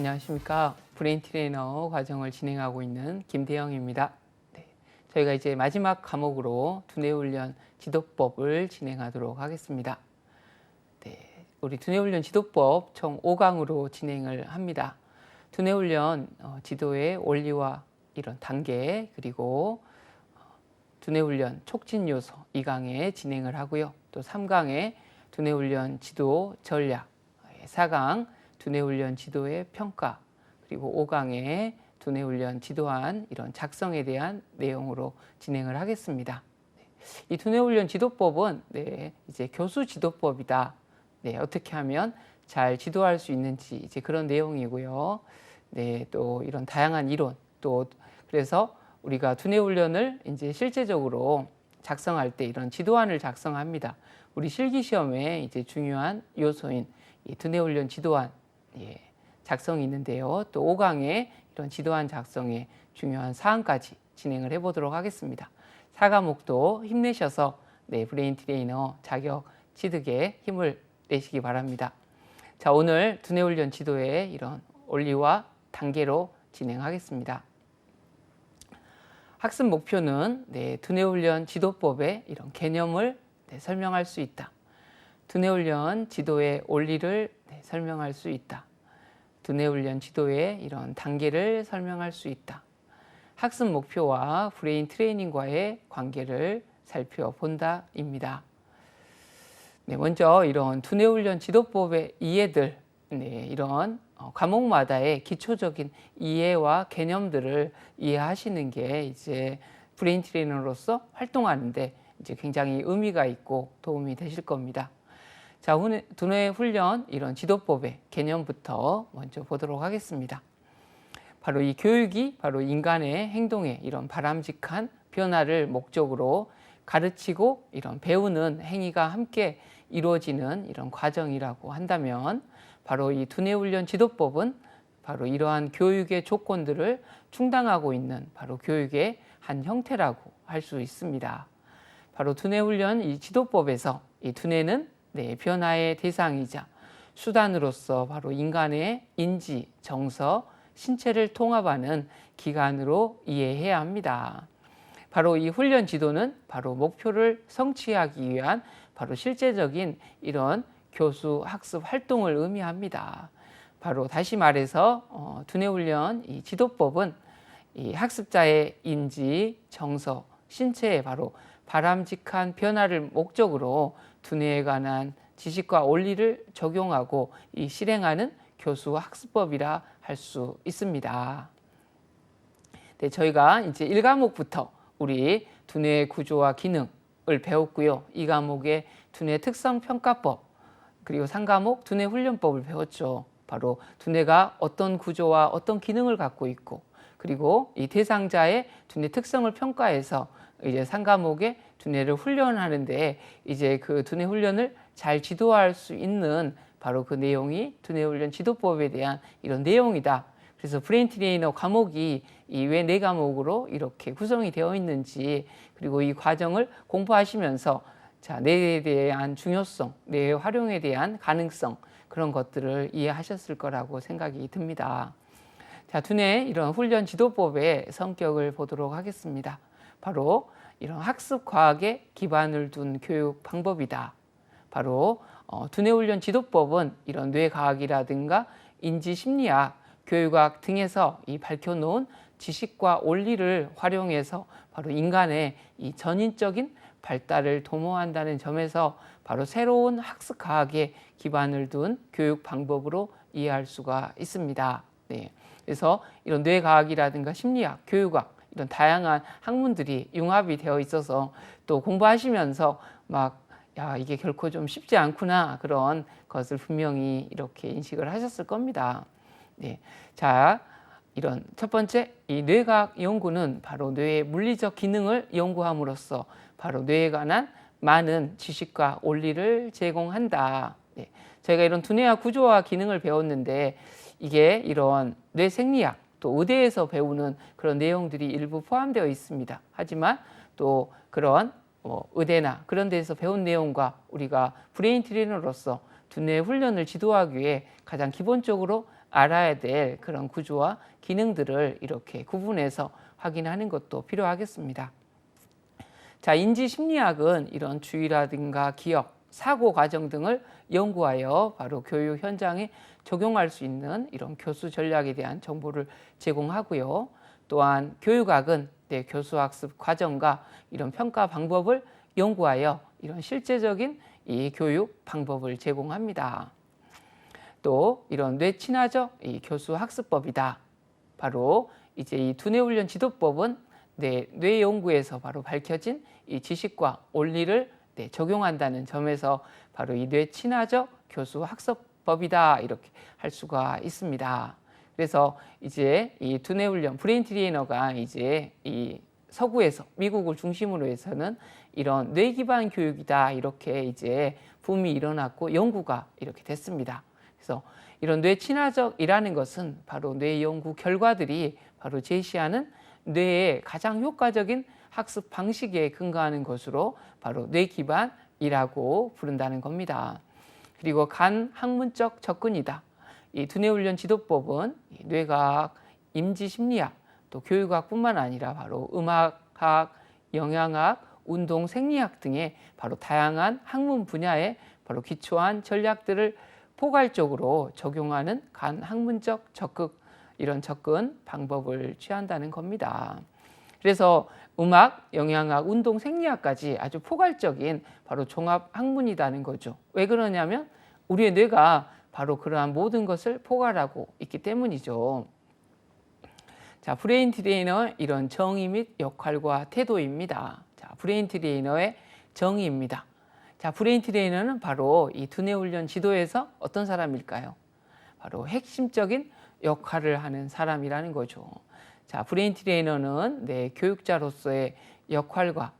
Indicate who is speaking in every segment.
Speaker 1: 안녕하십니까. 브레인 트레이너 과정을 진행하고 있는 김대영입니다. 네, 저희가 이제 마지막 과목으로 두뇌훈련 지도법을 진행하도록 하겠습니다. 네, 우리 두뇌훈련 지도법 총 5강으로 진행을 합니다. 두뇌훈련 지도의 원리와 이런 단계, 그리고 두뇌훈련 촉진 요소 2강에 진행을 하고요. 또 3강에 두뇌훈련 지도 전략, 4강 두뇌훈련 지도의 평가, 그리고 5강에 두뇌훈련 지도안 이런 작성에 대한 내용으로 진행을 하겠습니다. 이 두뇌훈련 지도법은 이제 교수 지도법이다. 어떻게 하면 잘 지도할 수 있는지 이제 그런 내용이고요. 또 이런 다양한 이론, 또 그래서 우리가 두뇌훈련을 이제 실제적으로 작성할 때 이런 지도안을 작성합니다. 우리 실기시험에 이제 중요한 요소인 이 두뇌훈련 지도안 작성이 있는데요. 또 5강에 이런 지도안 작성의 중요한 사항까지 진행을 해보도록 하겠습니다. 4과목도 힘내셔서 브레인 트레이너 자격 취득에 힘을 내시기 바랍니다. 자, 오늘 두뇌훈련 지도의 이런 원리와 단계로 진행하겠습니다. 학습 목표는 두뇌훈련 지도법의 이런 개념을 설명할 수 있다. 두뇌훈련 지도의 원리를 설명할 수 있다. 두뇌훈련 지도의 이런 단계를 설명할 수 있다. 학습 목표와 브레인 트레이닝과의 관계를 살펴본다입니다. 먼저 이런 두뇌훈련 지도법의 이해들, 이런 과목마다의 기초적인 이해와 개념들을 이해하시는 게 이제 브레인 트레이너로서 활동하는데 이제 굉장히 의미가 있고 도움이 되실 겁니다. 자, 오늘 두뇌훈련 이런 지도법의 개념부터 먼저 보도록 하겠습니다. 바로 이 교육이 바로 인간의 행동에 이런 바람직한 변화를 목적으로 가르치고 이런 배우는 행위가 함께 이루어지는 이런 과정이라고 한다면, 바로 이 두뇌훈련 지도법은 바로 이러한 교육의 조건들을 충당하고 있는 바로 교육의 한 형태라고 할 수 있습니다. 바로 두뇌훈련 이 지도법에서 이 두뇌는 변화의 대상이자 수단으로서 바로 인간의 인지, 정서, 신체를 통합하는 기관으로 이해해야 합니다. 바로 이 훈련 지도는 바로 목표를 성취하기 위한 바로 실제적인 이런 교수 학습 활동을 의미합니다. 바로 다시 말해서 두뇌훈련 이 지도법은 이 학습자의 인지, 정서, 신체에 바로 바람직한 변화를 목적으로 두뇌에 관한 지식과 원리를 적용하고 이 실행하는 교수 학습법이라 할 수 있습니다. 저희가 이제 1과목부터 우리 두뇌의 구조와 기능을 배웠고요. 2과목의 두뇌 특성 평가법, 그리고 3과목 두뇌훈련법을 배웠죠. 바로 두뇌가 어떤 구조와 어떤 기능을 갖고 있고, 그리고 이 대상자의 두뇌 특성을 평가해서 이제 3과목의 두뇌를 훈련하는데 이제 그 두뇌 훈련을 잘 지도할 수 있는 바로 그 내용이 두뇌훈련 지도법에 대한 이런 내용이다. 그래서 브레인 트레이너 과목이 이 왜 4과목으로 이렇게 구성이 되어 있는지, 그리고 이 과정을 공부하시면서 자, 뇌에 대한 중요성, 뇌의 활용에 대한 가능성, 그런 것들을 이해하셨을 거라고 생각이 듭니다. 자, 두뇌 이런 훈련 지도법의 성격을 보도록 하겠습니다. 바로 이런 학습 과학에 기반을 둔 교육 방법이다. 바로 두뇌훈련 지도법은 이런 뇌과학이라든가 인지심리학, 교육학 등에서 이 밝혀놓은 지식과 원리를 활용해서 바로 인간의 이 전인적인 발달을 도모한다는 점에서 바로 새로운 학습 과학에 기반을 둔 교육 방법으로 이해할 수가 있습니다. 그래서 이런 뇌과학이라든가 심리학, 교육학 이런 다양한 학문들이 융합이 되어 있어서 또 공부하시면서 이게 결코 좀 쉽지 않구나, 그런 것을 분명히 이렇게 인식을 하셨을 겁니다. 자, 이런 첫 번째 이 뇌과학 연구는 바로 뇌의 물리적 기능을 연구함으로써 바로 뇌에 관한 많은 지식과 원리를 제공한다. 저희가 이런 두뇌와 구조와 기능을 배웠는데 이게 이런 뇌 생리학, 또 의대에서 배우는 그런 내용들이 일부 포함되어 있습니다. 하지만 또 그런 의대나 그런 데서 배운 내용과 우리가 브레인 트레이너로서 두뇌 훈련을 지도하기 위해 가장 기본적으로 알아야 될 그런 구조와 기능들을 이렇게 구분해서 확인하는 것도 필요하겠습니다. 자, 인지심리학은 이런 주의라든가 기억, 사고 과정 등을 연구하여 바로 교육 현장에 적용할 수 있는 이런 교수 전략에 대한 정보를 제공하고요. 또한 교육학은 교수학습 과정과 이런 평가 방법을 연구하여 이런 실제적인 이 교육 방법을 제공합니다. 또 이런 뇌친화적 이 교수학습법이다. 바로 이제 이 두뇌훈련 지도법은 뇌 연구에서 바로 밝혀진 이 지식과 원리를 적용한다는 점에서 바로 이 뇌친화적 교수학습법이다 이렇게 할 수가 있습니다. 그래서 이제 이 두뇌훈련 브레인 트레이너가 이제 이 서구에서 미국을 중심으로 해서는 이런 뇌 기반 교육이다 이렇게 이제 붐이 일어났고 연구가 이렇게 됐습니다. 그래서 이런 뇌 친화적이라는 것은 바로 뇌 연구 결과들이 바로 제시하는 뇌의 가장 효과적인 학습 방식에 근거하는 것으로 바로 뇌 기반이라고 부른다는 겁니다. 그리고 간 학문적 접근이다. 이 두뇌훈련 지도법은 뇌과학, 임지심리학, 또 교육학뿐만 아니라 바로 음악학, 영양학, 운동 생리학 등의 바로 다양한 학문 분야에 바로 기초한 전략들을 포괄적으로 적용하는 간 학문적 적극 이런 접근 방법을 취한다는 겁니다. 그래서 음악, 영양학, 운동 생리학까지 아주 포괄적인 바로 종합 학문이라는 거죠. 왜 그러냐면 우리의 뇌가 바로 그러한 모든 것을 포괄하고 있기 때문이죠. 자, 브레인 트레이너의 이런 정의 및 역할과 태도입니다. 자, 브레인 트레이너의 정의입니다. 자, 브레인 트레이너는 바로 이 두뇌훈련 지도에서 어떤 사람일까요? 바로 핵심적인 역할을 하는 사람이라는 거죠. 자, 브레인 트레이너는 교육자로서의 역할과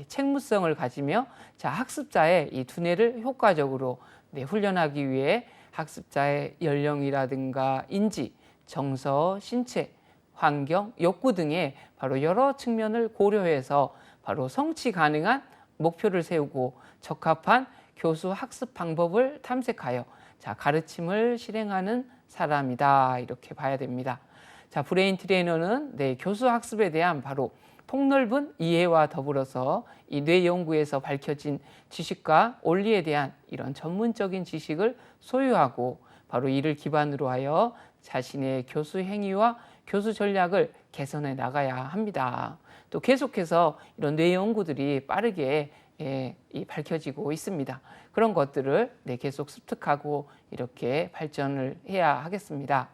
Speaker 1: 책무성을 가지며 자, 학습자의 이 두뇌를 효과적으로 훈련하기 위해 학습자의 연령이라든가 인지, 정서, 신체, 환경, 욕구 등의 바로 여러 측면을 고려해서 바로 성취 가능한 목표를 세우고 적합한 교수 학습 방법을 탐색하여 자, 가르침을 실행하는 사람이다 이렇게 봐야 됩니다. 자, 브레인 트레이너는 교수 학습에 대한 바로 폭넓은 이해와 더불어서 이 뇌 연구에서 밝혀진 지식과 원리에 대한 이런 전문적인 지식을 소유하고 바로 이를 기반으로 하여 자신의 교수 행위와 교수 전략을 개선해 나가야 합니다. 또 계속해서 이런 뇌 연구들이 빠르게 밝혀지고 있습니다. 그런 것들을 계속 습득하고 이렇게 발전을 해야 하겠습니다.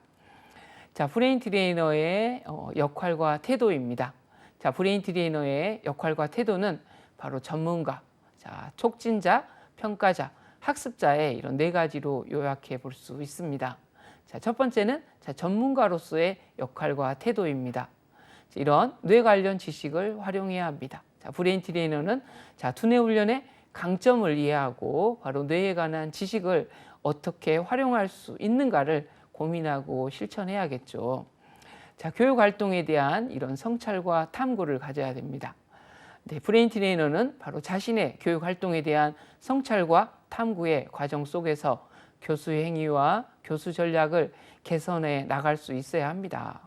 Speaker 1: 자, 브레인 트레이너의 역할과 태도입니다. 자, 브레인 트레이너의 역할과 태도는 바로 전문가, 자, 촉진자, 평가자, 학습자의 이런 네 가지로 요약해 볼 수 있습니다. 자, 첫 번째는 전문가로서의 역할과 태도입니다. 이런 뇌 관련 지식을 활용해야 합니다. 자, 브레인 트레이너는 두뇌 훈련의 강점을 이해하고 바로 뇌에 관한 지식을 어떻게 활용할 수 있는가를 고민하고 실천해야겠죠. 자, 교육 활동에 대한 이런 성찰과 탐구를 가져야 됩니다. 브레인 트레이너는 바로 자신의 교육 활동에 대한 성찰과 탐구의 과정 속에서 교수 행위와 교수 전략을 개선해 나갈 수 있어야 합니다.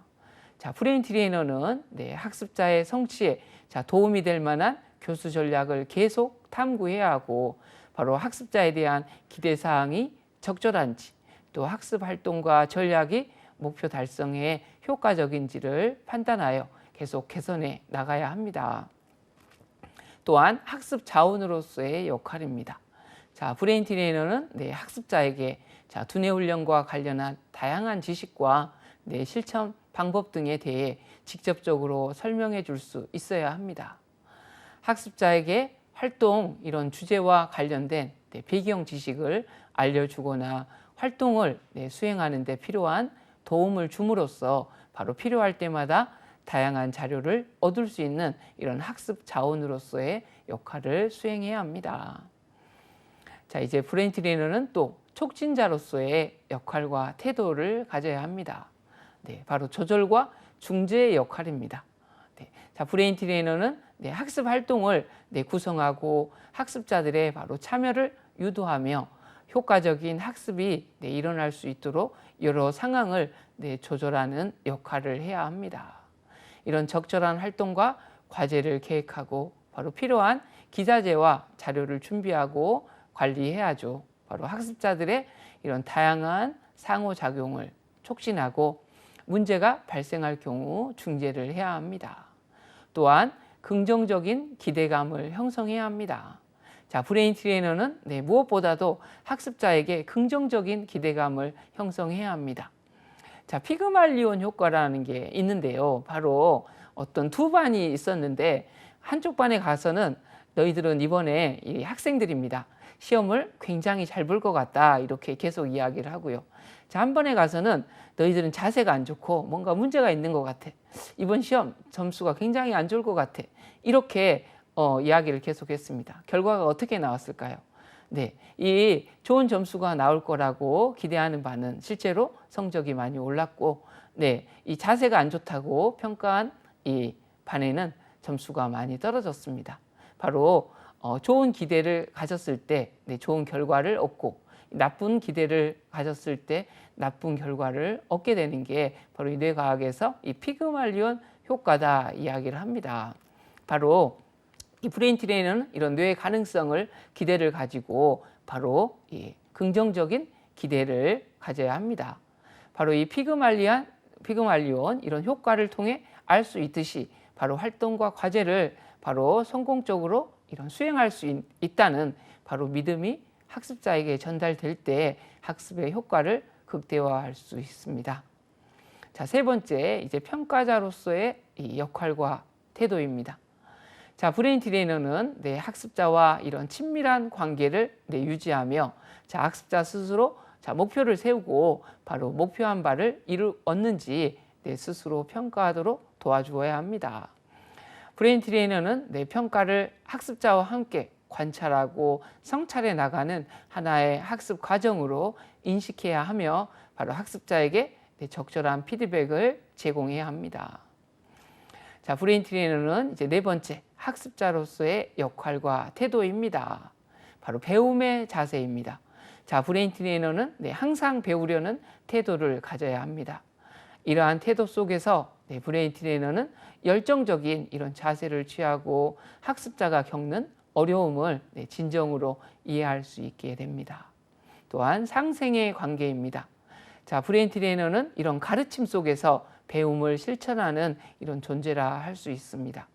Speaker 1: 자, 브레인 트레이너는 학습자의 성취에 도움이 될 만한 교수 전략을 계속 탐구해야 하고 바로 학습자에 대한 기대 사항이 적절한지 또 학습 활동과 전략이 목표 달성에 효과적인지를 판단하여 계속 개선해 나가야 합니다. 또한 학습 자원으로서의 역할입니다. 자, 브레인 트레이너는 학습자에게 두뇌 훈련과 관련한 다양한 지식과 실천 방법 등에 대해 직접적으로 설명해 줄 수 있어야 합니다. 학습자에게 활동 이런 주제와 관련된 배경 지식을 알려주거나 활동을 수행하는 데 필요한 도움을 줌으로써 바로 필요할 때마다 다양한 자료를 얻을 수 있는 이런 학습 자원으로서의 역할을 수행해야 합니다. 자, 이제 브레인 트레이너는 또 촉진자로서의 역할과 태도를 가져야 합니다. 바로 조절과 중재의 역할입니다. 자, 브레인 트레이너는 학습 활동을 구성하고 학습자들의 바로 참여를 유도하며 효과적인 학습이 일어날 수 있도록 여러 상황을 조절하는 역할을 해야 합니다. 이런 적절한 활동과 과제를 계획하고 바로 필요한 기자재와 자료를 준비하고 관리해야죠. 바로 학습자들의 이런 다양한 상호작용을 촉진하고 문제가 발생할 경우 중재를 해야 합니다. 또한 긍정적인 기대감을 형성해야 합니다. 자, 브레인 트레이너는 무엇보다도 학습자에게 긍정적인 기대감을 형성해야 합니다. 자, 피그말리온 효과라는 게 있는데요. 바로 어떤 두 반이 있었는데 한쪽 반에 가서는 너희들은 이번에 이 학생들입니다. 시험을 굉장히 잘 볼 것 같다. 이렇게 계속 이야기를 하고요. 자, 한 번에 가서는 너희들은 자세가 안 좋고 뭔가 문제가 있는 것 같아. 이번 시험 점수가 굉장히 안 좋을 것 같아. 이렇게 이야기를 계속했습니다. 결과가 어떻게 나왔을까요? 네, 이 좋은 점수가 나올 거라고 기대하는 바는 실제로 성적이 많이 올랐고, 이 자세가 안 좋다고 평가한 이 반에는 점수가 많이 떨어졌습니다. 바로 좋은 기대를 가졌을 때 좋은 결과를 얻고 나쁜 기대를 가졌을 때 나쁜 결과를 얻게 되는 게 바로 이 뇌과학에서 이 피그말리온 효과다 이야기를 합니다. 바로 이 브레인 트레이너는 이런 뇌의 가능성을 기대를 가지고 바로 이 긍정적인 기대를 가져야 합니다. 바로 이 피그말리온 이런 효과를 통해 알 수 있듯이 바로 활동과 과제를 바로 성공적으로 이런 수행할 수 있다는 바로 믿음이 학습자에게 전달될 때 학습의 효과를 극대화할 수 있습니다. 자, 세 번째, 이제 평가자로서의 이 역할과 태도입니다. 자, 브레인 트레이너는 학습자와 이런 친밀한 관계를 유지하며 자, 학습자 스스로 목표를 세우고 바로 목표한 바를 얻는지 스스로 평가하도록 도와주어야 합니다. 브레인 트레이너는 평가를 학습자와 함께 관찰하고 성찰해 나가는 하나의 학습 과정으로 인식해야 하며 바로 학습자에게 적절한 피드백을 제공해야 합니다. 자, 브레인 트레이너는 이제 네 번째, 학습자로서의 역할과 태도입니다. 바로 배움의 자세입니다. 자, 브레인 트레이너는 항상 배우려는 태도를 가져야 합니다. 이러한 태도 속에서 브레인 트레이너는 열정적인 이런 자세를 취하고 학습자가 겪는 어려움을 진정으로 이해할 수 있게 됩니다. 또한 상생의 관계입니다. 자, 브레인 트레이너는 이런 가르침 속에서 배움을 실천하는 이런 존재라 할 수 있습니다.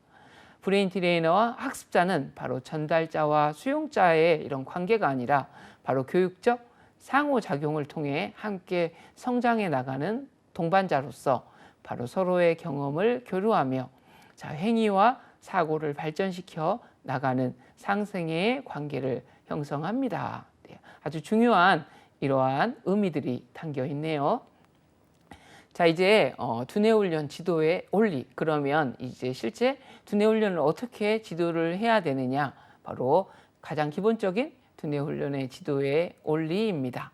Speaker 1: 브레인 트레이너와 학습자는 바로 전달자와 수용자의 이런 관계가 아니라 바로 교육적 상호작용을 통해 함께 성장해 나가는 동반자로서 바로 서로의 경험을 교류하며 자, 행위와 사고를 발전시켜 나가는 상생의 관계를 형성합니다. 아주 중요한 이러한 의미들이 담겨 있네요. 자, 이제 두뇌 훈련 지도의 원리. 그러면 이제 실제 두뇌 훈련을 어떻게 지도를 해야 되느냐? 바로 가장 기본적인 두뇌 훈련의 지도의 원리입니다.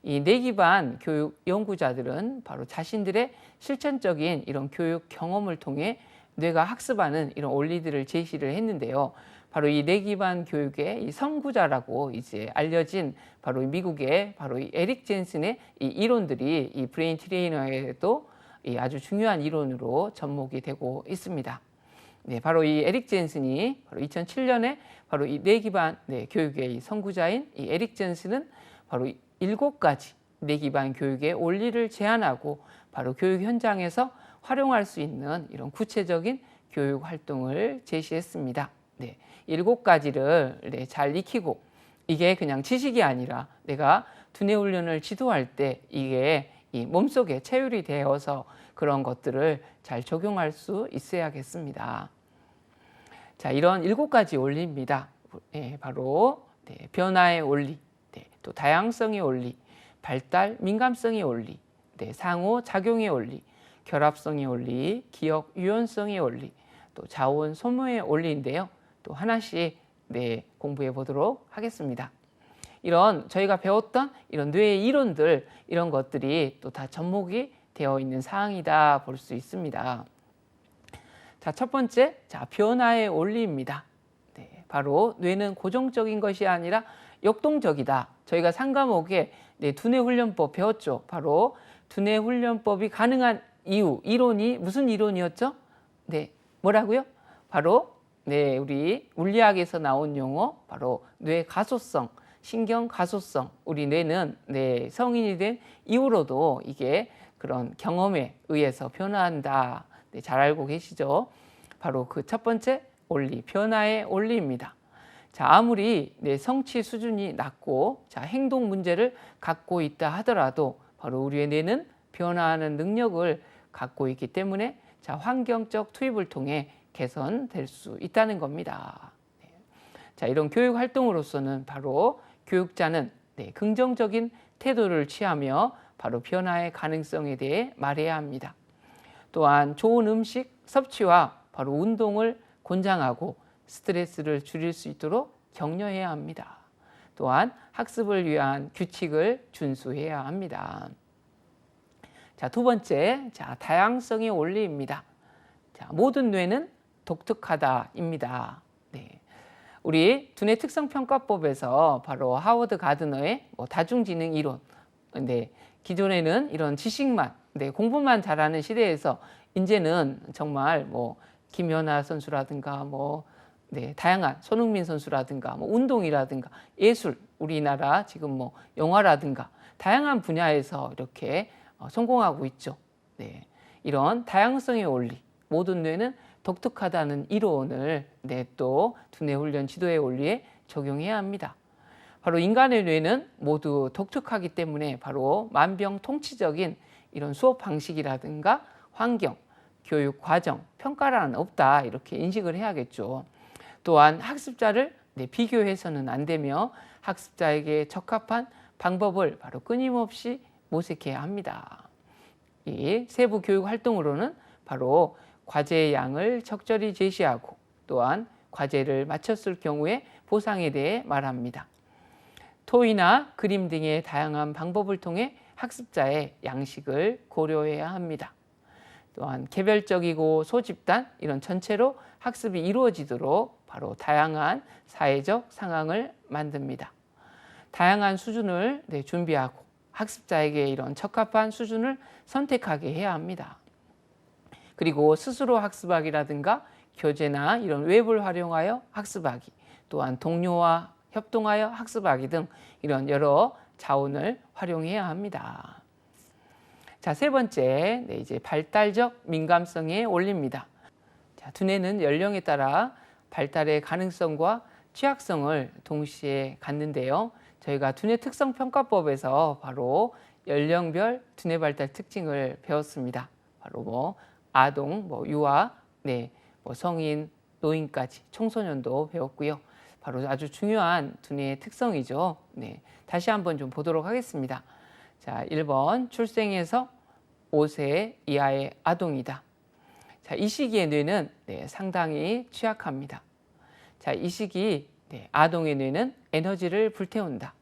Speaker 1: 이 뇌 기반 교육 연구자들은 바로 자신들의 실천적인 이런 교육 경험을 통해 뇌가 학습하는 이런 원리들을 제시를 했는데요. 바로 이 뇌 기반 교육의 이 선구자라고 이제 알려진 바로 미국의 바로 이 에릭 젠슨의 이 이론들이 이 브레인 트레이너에도 이 아주 중요한 이론으로 접목이 되고 있습니다. 네, 바로 이 에릭 젠슨이 바로 2007년에 바로 이 뇌 기반 교육의 이 선구자인 이 에릭 젠슨은 바로 7가지 뇌 기반 교육의 원리를 제안하고 바로 교육 현장에서 활용할 수 있는 이런 구체적인 교육 활동을 제시했습니다. 7가지를 잘 익히고 이게 그냥 지식이 아니라 내가 두뇌 훈련을 지도할 때 이게 이 몸속에 체율이 되어서 그런 것들을 잘 적용할 수 있어야겠습니다. 자, 이런 7가지 원리입니다. 바로 변화의 원리, 또 다양성의 원리, 발달 민감성의 원리, 상호작용의 원리, 결합성의 원리, 기억 유연성의 원리, 또 자원 소모의 원리인데요. 또 하나씩 공부해 보도록 하겠습니다. 이런 저희가 배웠던 이런 뇌의 이론들 이런 것들이 또 다 접목이 되어 있는 사항이다 볼 수 있습니다. 자, 첫 번째, 변화의 원리입니다. 바로 뇌는 고정적인 것이 아니라 역동적이다. 저희가 3과목에 두뇌 훈련법 배웠죠. 바로 두뇌 훈련법이 가능한 이유, 이론이 무슨 이론이었죠? 네, 뭐라고요? 바로 우리 물리학에서 나온 용어, 바로 뇌 가소성, 신경 가소성. 우리 뇌는 성인이 된 이후로도 이게 그런 경험에 의해서 변화한다. 잘 알고 계시죠? 바로 그 첫 번째 원리, 변화의 원리입니다. 자, 아무리 성취 수준이 낮고 행동 문제를 갖고 있다 하더라도 바로 우리의 뇌는 변화하는 능력을 갖고 있기 때문에 환경적 투입을 통해 개선될 수 있다는 겁니다. 자, 이런 교육 활동으로서는 바로 교육자는 긍정적인 태도를 취하며 바로 변화의 가능성에 대해 말해야 합니다. 또한 좋은 음식 섭취와 바로 운동을 권장하고 스트레스를 줄일 수 있도록 격려해야 합니다. 또한 학습을 위한 규칙을 준수해야 합니다. 자, 두 번째, 다양성의 원리입니다. 자, 모든 뇌는 독특하다입니다. 우리 두뇌 특성평가법에서 바로 하워드 가드너의 다중지능 이론. 기존에는 이런 지식만, 공부만 잘하는 시대에서 이제는 정말 김연아 선수라든가 다양한 손흥민 선수라든가 운동이라든가 예술, 우리나라 지금 영화라든가 다양한 분야에서 이렇게 성공하고 있죠. 이런 다양성의 원리, 모든 뇌는 독특하다는 이론을 또 두뇌 훈련 지도의 원리에 적용해야 합니다. 바로 인간의 뇌는 모두 독특하기 때문에 바로 만병통치적인 이런 수업 방식이라든가 환경, 교육 과정, 평가란 없다, 이렇게 인식을 해야겠죠. 또한 학습자를 비교해서는 안 되며 학습자에게 적합한 방법을 바로 끊임없이 모색해야 합니다. 이 세부 교육 활동으로는 바로 과제의 양을 적절히 제시하고 또한 과제를 마쳤을 경우에 보상에 대해 말합니다. 토이나 그림 등의 다양한 방법을 통해 학습자의 양식을 고려해야 합니다. 또한 개별적이고 소집단, 이런 전체로 학습이 이루어지도록 바로 다양한 사회적 상황을 만듭니다. 다양한 수준을 준비하고 학습자에게 이런 적합한 수준을 선택하게 해야 합니다. 그리고 스스로 학습하기라든가 교재나 이런 웹을 활용하여 학습하기, 또한 동료와 협동하여 학습하기 등 이런 여러 자원을 활용해야 합니다. 자, 세 번째, 이제 발달적 민감성의 원리입니다. 자, 두뇌는 연령에 따라 발달의 가능성과 취약성을 동시에 갖는데요. 저희가 두뇌 특성 평가법에서 바로 연령별 두뇌 발달 특징을 배웠습니다. 바로 아동, 유아, 성인, 노인까지 청소년도 배웠고요. 바로 아주 중요한 두뇌의 특성이죠. 다시 한번 좀 보도록 하겠습니다. 자, 1번 출생에서 5세 이하의 아동이다. 자, 이 시기의 뇌는 상당히 취약합니다. 자, 이 시기 아동의 뇌는 에너지를 불태운다.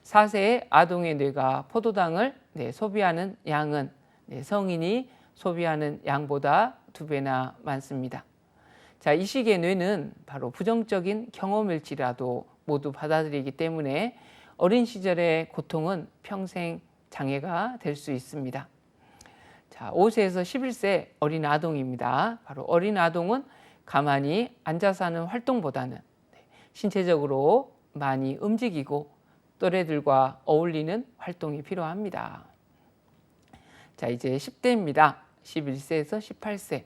Speaker 1: 4세의 아동의 뇌가 포도당을 소비하는 양은 성인이 소비하는 양보다 2배나 많습니다. 자, 이 시기의 뇌는 바로 부정적인 경험일지라도 모두 받아들이기 때문에 어린 시절의 고통은 평생 장애가 될 수 있습니다. 자, 5세에서 11세 어린 아동입니다. 바로 어린 아동은 가만히 앉아서 하는 활동보다는 신체적으로 많이 움직이고 또래들과 어울리는 활동이 필요합니다. 자, 이제 10대입니다. 11세에서 18세.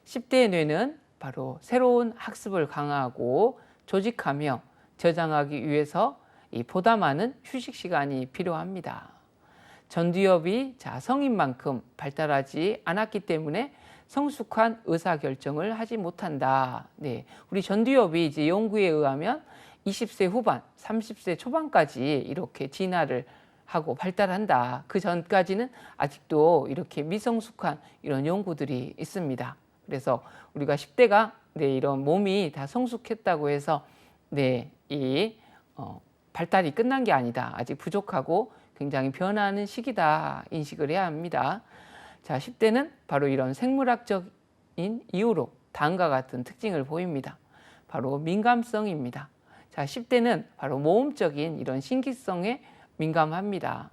Speaker 1: 10대의 뇌는 바로 새로운 학습을 강화하고 조직하며 저장하기 위해서 보다 많은 휴식 시간이 필요합니다. 전두엽이 성인만큼 발달하지 않았기 때문에 성숙한 의사결정을 하지 못한다. 우리 전두엽이 이제 연구에 의하면 20세 후반, 30세 초반까지 이렇게 진화를 하고 발달한다. 그 전까지는 아직도 이렇게 미성숙한 이런 연구들이 있습니다. 그래서 우리가 10대가 이런 몸이 다 성숙했다고 해서 발달이 끝난 게 아니다. 아직 부족하고 굉장히 변하는 시기다 인식을 해야 합니다. 자, 10대는 바로 이런 생물학적인 이유로 다음과 같은 특징을 보입니다. 바로 민감성입니다. 자, 10대는 바로 모험적인 이런 신기성에 민감합니다.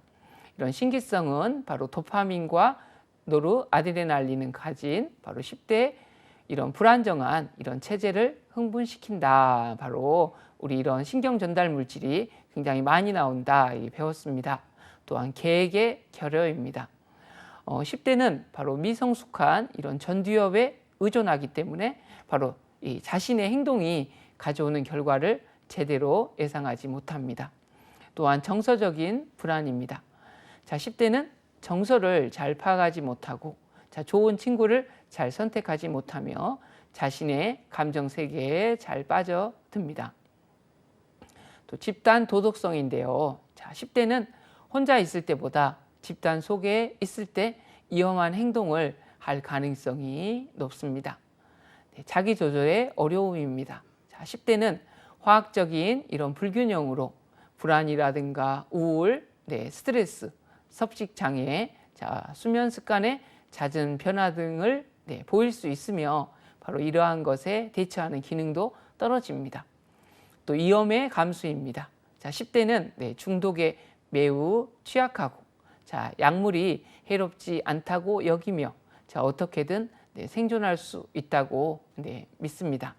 Speaker 1: 이런 신기성은 바로 도파민과 노르아드레날린을 가진 바로 10대 이런 불안정한 이런 체제를 흥분시킨다. 바로 우리 이런 신경 전달 물질이 굉장히 많이 나온다 배웠습니다. 또한 계획의 결여입니다. 10대는 바로 미성숙한 이런 전두엽에 의존하기 때문에 바로 이 자신의 행동이 가져오는 결과를 제대로 예상하지 못합니다. 또한 정서적인 불안입니다. 자, 10대는 정서를 잘 파악하지 못하고 자, 좋은 친구를 잘 선택하지 못하며 자신의 감정 세계에 잘 빠져듭니다. 또 집단 도덕성인데요. 자, 10대는 혼자 있을 때보다 집단 속에 있을 때 위험한 행동을 할 가능성이 높습니다. 네, 자기 조절의 어려움입니다. 자, 10대는 화학적인 이런 불균형으로 불안이라든가 우울, 네, 스트레스, 섭식 장애, 자, 수면 습관의 잦은 변화 등을 네, 보일 수 있으며 바로 이러한 것에 대처하는 기능도 떨어집니다. 또 위험의 감수입니다. 자, 10대는 네, 중독에 매우 취약하고 자, 약물이 해롭지 않다고 여기며 자, 어떻게든 네, 생존할 수 있다고 네, 믿습니다.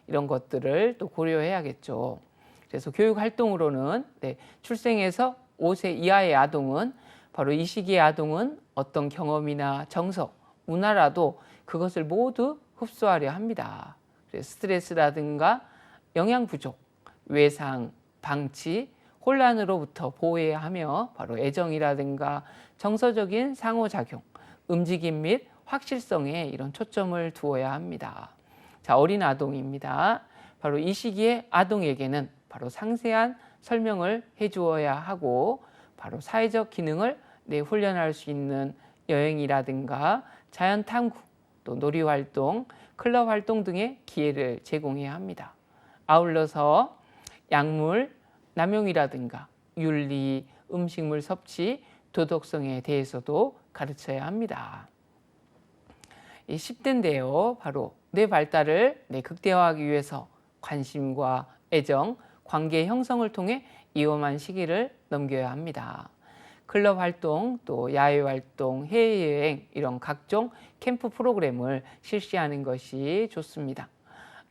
Speaker 1: 이런 것들을 또 고려해야겠죠. 그래서 교육 활동으로는 네, 출생에서 5세 이하의 아동은 바로 이 시기의 아동은 어떤 경험이나 정서, 문화라도 그것을 모두 흡수하려 합니다. 그래서 스트레스라든가 영양 부족, 외상, 방치, 혼란으로부터 보호해야 하며 바로 애정이라든가 정서적인 상호작용, 움직임 및 확실성에 이런 초점을 두어야 합니다. 자, 어린 아동입니다. 바로 이 시기에 아동에게는 바로 상세한 설명을 해주어야 하고 바로 사회적 기능을 훈련할 수 있는 여행이라든가 자연 탐구, 또 놀이 활동, 클럽 활동 등의 기회를 제공해야 합니다. 아울러서 약물 남용이라든가 윤리, 음식물 섭취, 도덕성에 대해서도 가르쳐야 합니다. 이 10대인데요. 바로 뇌 발달을 극대화하기 위해서 관심과 애정, 관계 형성을 통해 위험한 시기를 넘겨야 합니다. 클럽 활동, 또 야외 활동, 해외여행 이런 각종 캠프 프로그램을 실시하는 것이 좋습니다.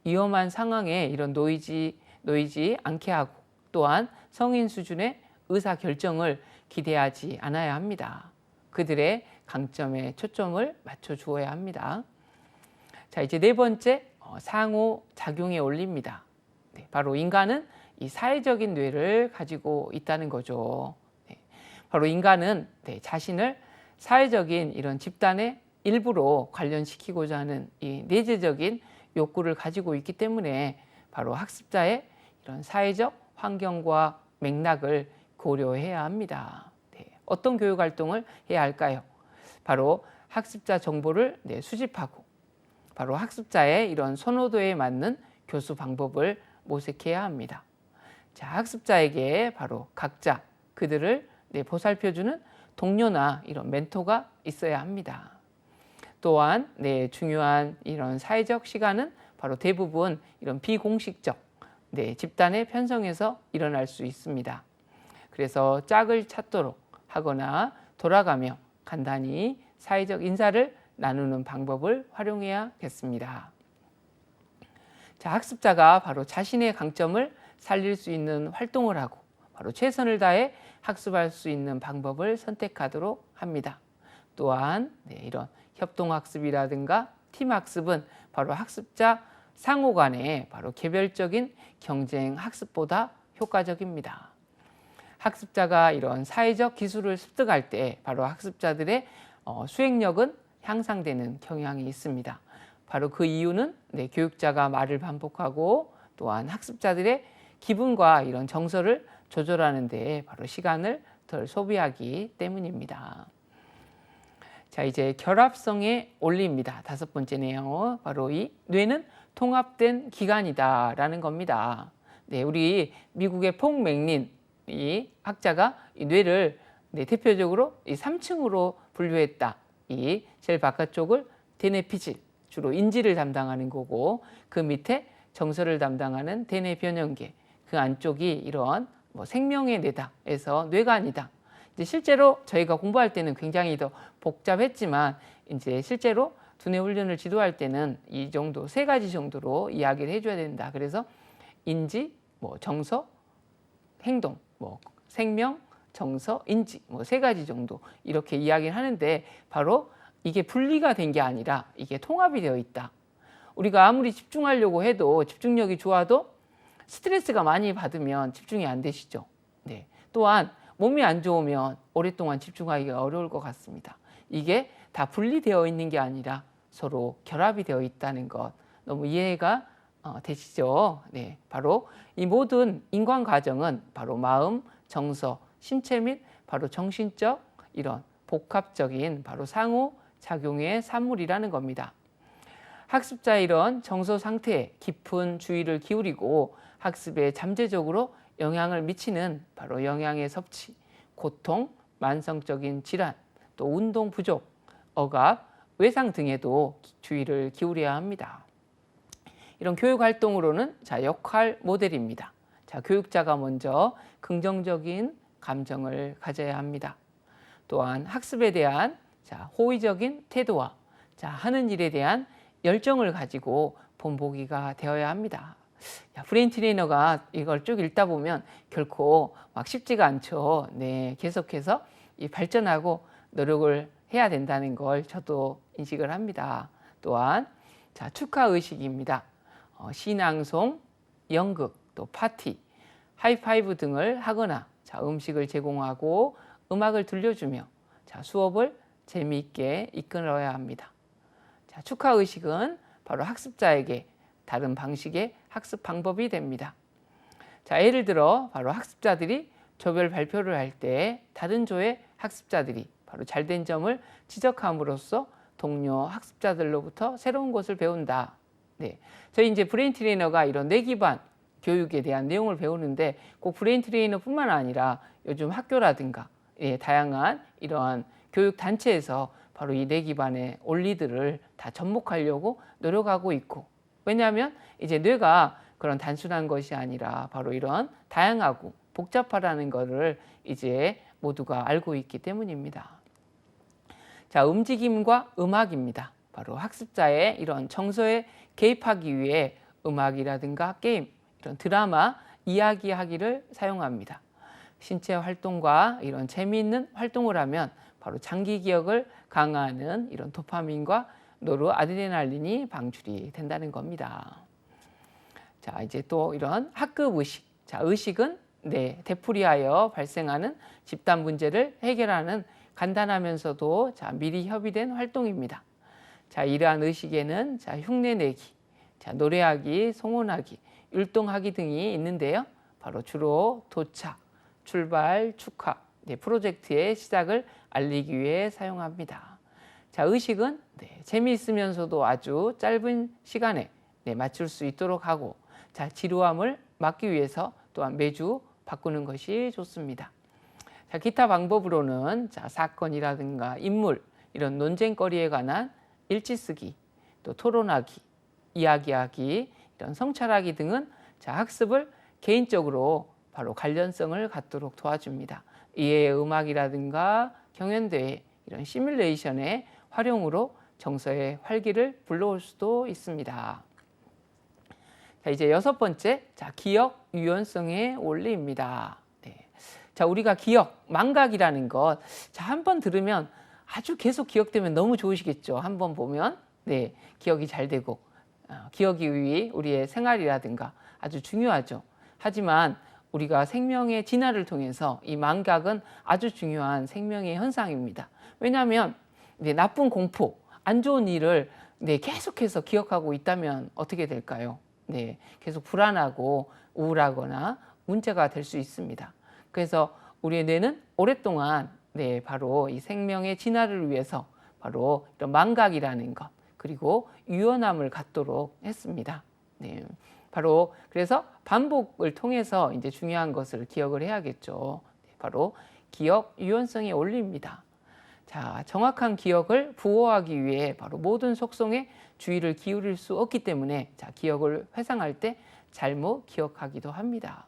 Speaker 1: 위험한 상황에 이런 놓이지 않게 하고 또한 성인 수준의 의사결정을 기대하지 않아야 합니다. 그들의 강점에 초점을 맞춰 주어야 합니다. 자, 이제 네 번째 상호작용의 원리입니다. 네, 바로 인간은 이 사회적인 뇌를 가지고 있다는 거죠. 네, 바로 인간은 자신을 사회적인 이런 집단의 일부로 관련시키고자 하는 이 내재적인 욕구를 가지고 있기 때문에 바로 학습자의 이런 사회적 환경과 맥락을 고려해야 합니다. 네, 어떤 교육 활동을 해야 할까요? 바로 학습자 정보를 수집하고 바로 학습자의 이런 선호도에 맞는 교수 방법을 모색해야 합니다. 자, 학습자에게 바로 각자 그들을 보살펴주는 동료나 이런 멘토가 있어야 합니다. 또한 중요한 이런 사회적 시간은 바로 대부분 이런 비공식적 집단의 편성에서 일어날 수 있습니다. 그래서 짝을 찾도록 하거나 돌아가며 간단히 사회적 인사를 나누는 방법을 활용해야겠습니다. 자, 학습자가 바로 자신의 강점을 살릴 수 있는 활동을 하고 바로 최선을 다해 학습할 수 있는 방법을 선택하도록 합니다. 또한 이런 협동학습이라든가 팀학습은 바로 학습자 상호 간의 바로 개별적인 경쟁 학습보다 효과적입니다. 학습자가 이런 사회적 기술을 습득할 때 바로 학습자들의 수행력은 향상되는 경향이 있습니다. 바로 그 이유는 교육자가 말을 반복하고 또한 학습자들의 기분과 이런 정서를 조절하는 데 바로 시간을 덜 소비하기 때문입니다. 자, 이제 결합성의 원리입니다. 다섯 번째네요. 바로 이 뇌는 통합된 기관이다라는 겁니다. 네, 우리 미국의 폴 맥린 이 학자가 이 뇌를 대표적으로 이 3층으로 분류했다. 이 제일 바깥쪽을 대뇌피질, 주로 인지를 담당하는 거고 그 밑에 정서를 담당하는 대뇌 변연계, 그 안쪽이 이런 뭐 생명의 뇌다 해서 뇌관이다. 이제 실제로 저희가 공부할 때는 굉장히 더 복잡했지만 이제 실제로 두뇌 훈련을 지도할 때는 이 정도 3가지 정도로 이야기를 해줘야 된다. 그래서 인지, 뭐 정서, 행동, 뭐 생명, 정서, 인지 뭐 3가지 정도 이렇게 이야기를 하는데 바로 이게 분리가 된 게 아니라 이게 통합이 되어 있다. 우리가 아무리 집중하려고 해도 집중력이 좋아도 스트레스가 많이 받으면 집중이 안 되시죠. 네. 또한 몸이 안 좋으면 오랫동안 집중하기가 어려울 것 같습니다. 이게 다 분리되어 있는 게 아니라 서로 결합이 되어 있다는 것 너무 이해가 되시죠? 네. 바로 이 모든 인간 과정은 바로 마음, 정서, 신체 및 바로 정신적 이런 복합적인 바로 상호 작용의 산물이라는 겁니다. 학습자의 이런 정서 상태에 깊은 주의를 기울이고 학습에 잠재적으로 영향을 미치는 바로 영양의 섭취, 고통, 만성적인 질환, 또 운동 부족, 억압, 외상 등에도 주의를 기울여야 합니다. 이런 교육 활동으로는 역할 모델입니다. 교육자가 먼저 긍정적인 감정을 가져야 합니다. 또한 학습에 대한 호의적인 태도와 하는 일에 대한 열정을 가지고 본보기가 되어야 합니다. 브레인 트레이너가 이걸 쭉 읽다 보면 결코 막 쉽지가 않죠. 네, 계속해서 발전하고 노력을 해야 된다는 걸 저도 인식을 합니다. 또한 축하 의식입니다. 신앙송, 연극, 또 파티, 하이파이브 등을 하거나 음식을 제공하고 음악을 들려주며 수업을 재미있게 이끌어야 합니다. 축하 의식은 바로 학습자에게 다른 방식의 학습 방법이 됩니다. 예를 들어 바로 학습자들이 조별 발표를 할 때 다른 조의 학습자들이 바로 잘된 점을 지적함으로써 동료 학습자들로부터 새로운 것을 배운다. 네, 저희 이제 브레인 트레이너가 이런 뇌 기반 교육에 대한 내용을 배우는데 꼭 브레인 트레이너뿐만 아니라 요즘 학교라든가 다양한 이러한 교육 단체에서 바로 이 뇌 기반의 원리들을 다 접목하려고 노력하고 있고, 왜냐하면 이제 뇌가 그런 단순한 것이 아니라 바로 이런 다양하고 복잡하다는 것을 이제 모두가 알고 있기 때문입니다. 움직임과 음악입니다. 바로 학습자의 이런 정서에 개입하기 위해 음악이라든가 게임, 이런 드라마, 이야기하기를 사용합니다. 신체 활동과 이런 재미있는 활동을 하면 바로 장기 기억을 강화하는 이런 도파민과 노르아드레날린이 방출이 된다는 겁니다. 이제 또 이런 학급 의식. 의식은 되풀이하여 발생하는 집단 문제를 해결하는 간단하면서도 미리 협의된 활동입니다. 이러한 의식에는 흉내내기, 노래하기, 송원하기, 율동하기 등이 있는데요. 바로 주로 도착, 출발, 축하, 프로젝트의 시작을 알리기 위해 사용합니다. 의식은 재미있으면서도 아주 짧은 시간에 맞출 수 있도록 하고, 지루함을 막기 위해서 또한 매주 바꾸는 것이 좋습니다. 기타 방법으로는 사건이라든가 인물, 이런 논쟁거리에 관한 일지 쓰기, 또 토론하기, 이야기하기, 이런 성찰하기 등은 학습을 개인적으로 바로 관련성을 갖도록 도와줍니다. 이에 음악이라든가 경연대회, 이런 시뮬레이션의 활용으로 정서의 활기를 불러올 수도 있습니다. 이제 6번째, 기억 유연성의 원리입니다. 우리가 기억, 망각이라는 것, 한번 들으면 아주 계속 기억되면 너무 좋으시겠죠. 한번 보면 기억이 잘 되고, 기억이 우리의 생활이라든가 아주 중요하죠. 하지만 우리가 생명의 진화를 통해서 이 망각은 아주 중요한 생명의 현상입니다. 왜냐하면 나쁜 공포, 안 좋은 일을 계속해서 기억하고 있다면 어떻게 될까요? 계속 불안하고 우울하거나 문제가 될 수 있습니다. 그래서 우리의 뇌는 오랫동안 바로 이 생명의 진화를 위해서 바로 이런 망각이라는 것, 그리고 유연함을 갖도록 했습니다. 바로 그래서 반복을 통해서 이제 중요한 것을 기억을 해야겠죠. 바로 기억 유연성의 원리입니다. 자, 정확한 기억을 부호하기 위해 바로 모든 속성에 주의를 기울일 수 없기 때문에 자, 기억을 회상할 때 잘못 기억하기도 합니다.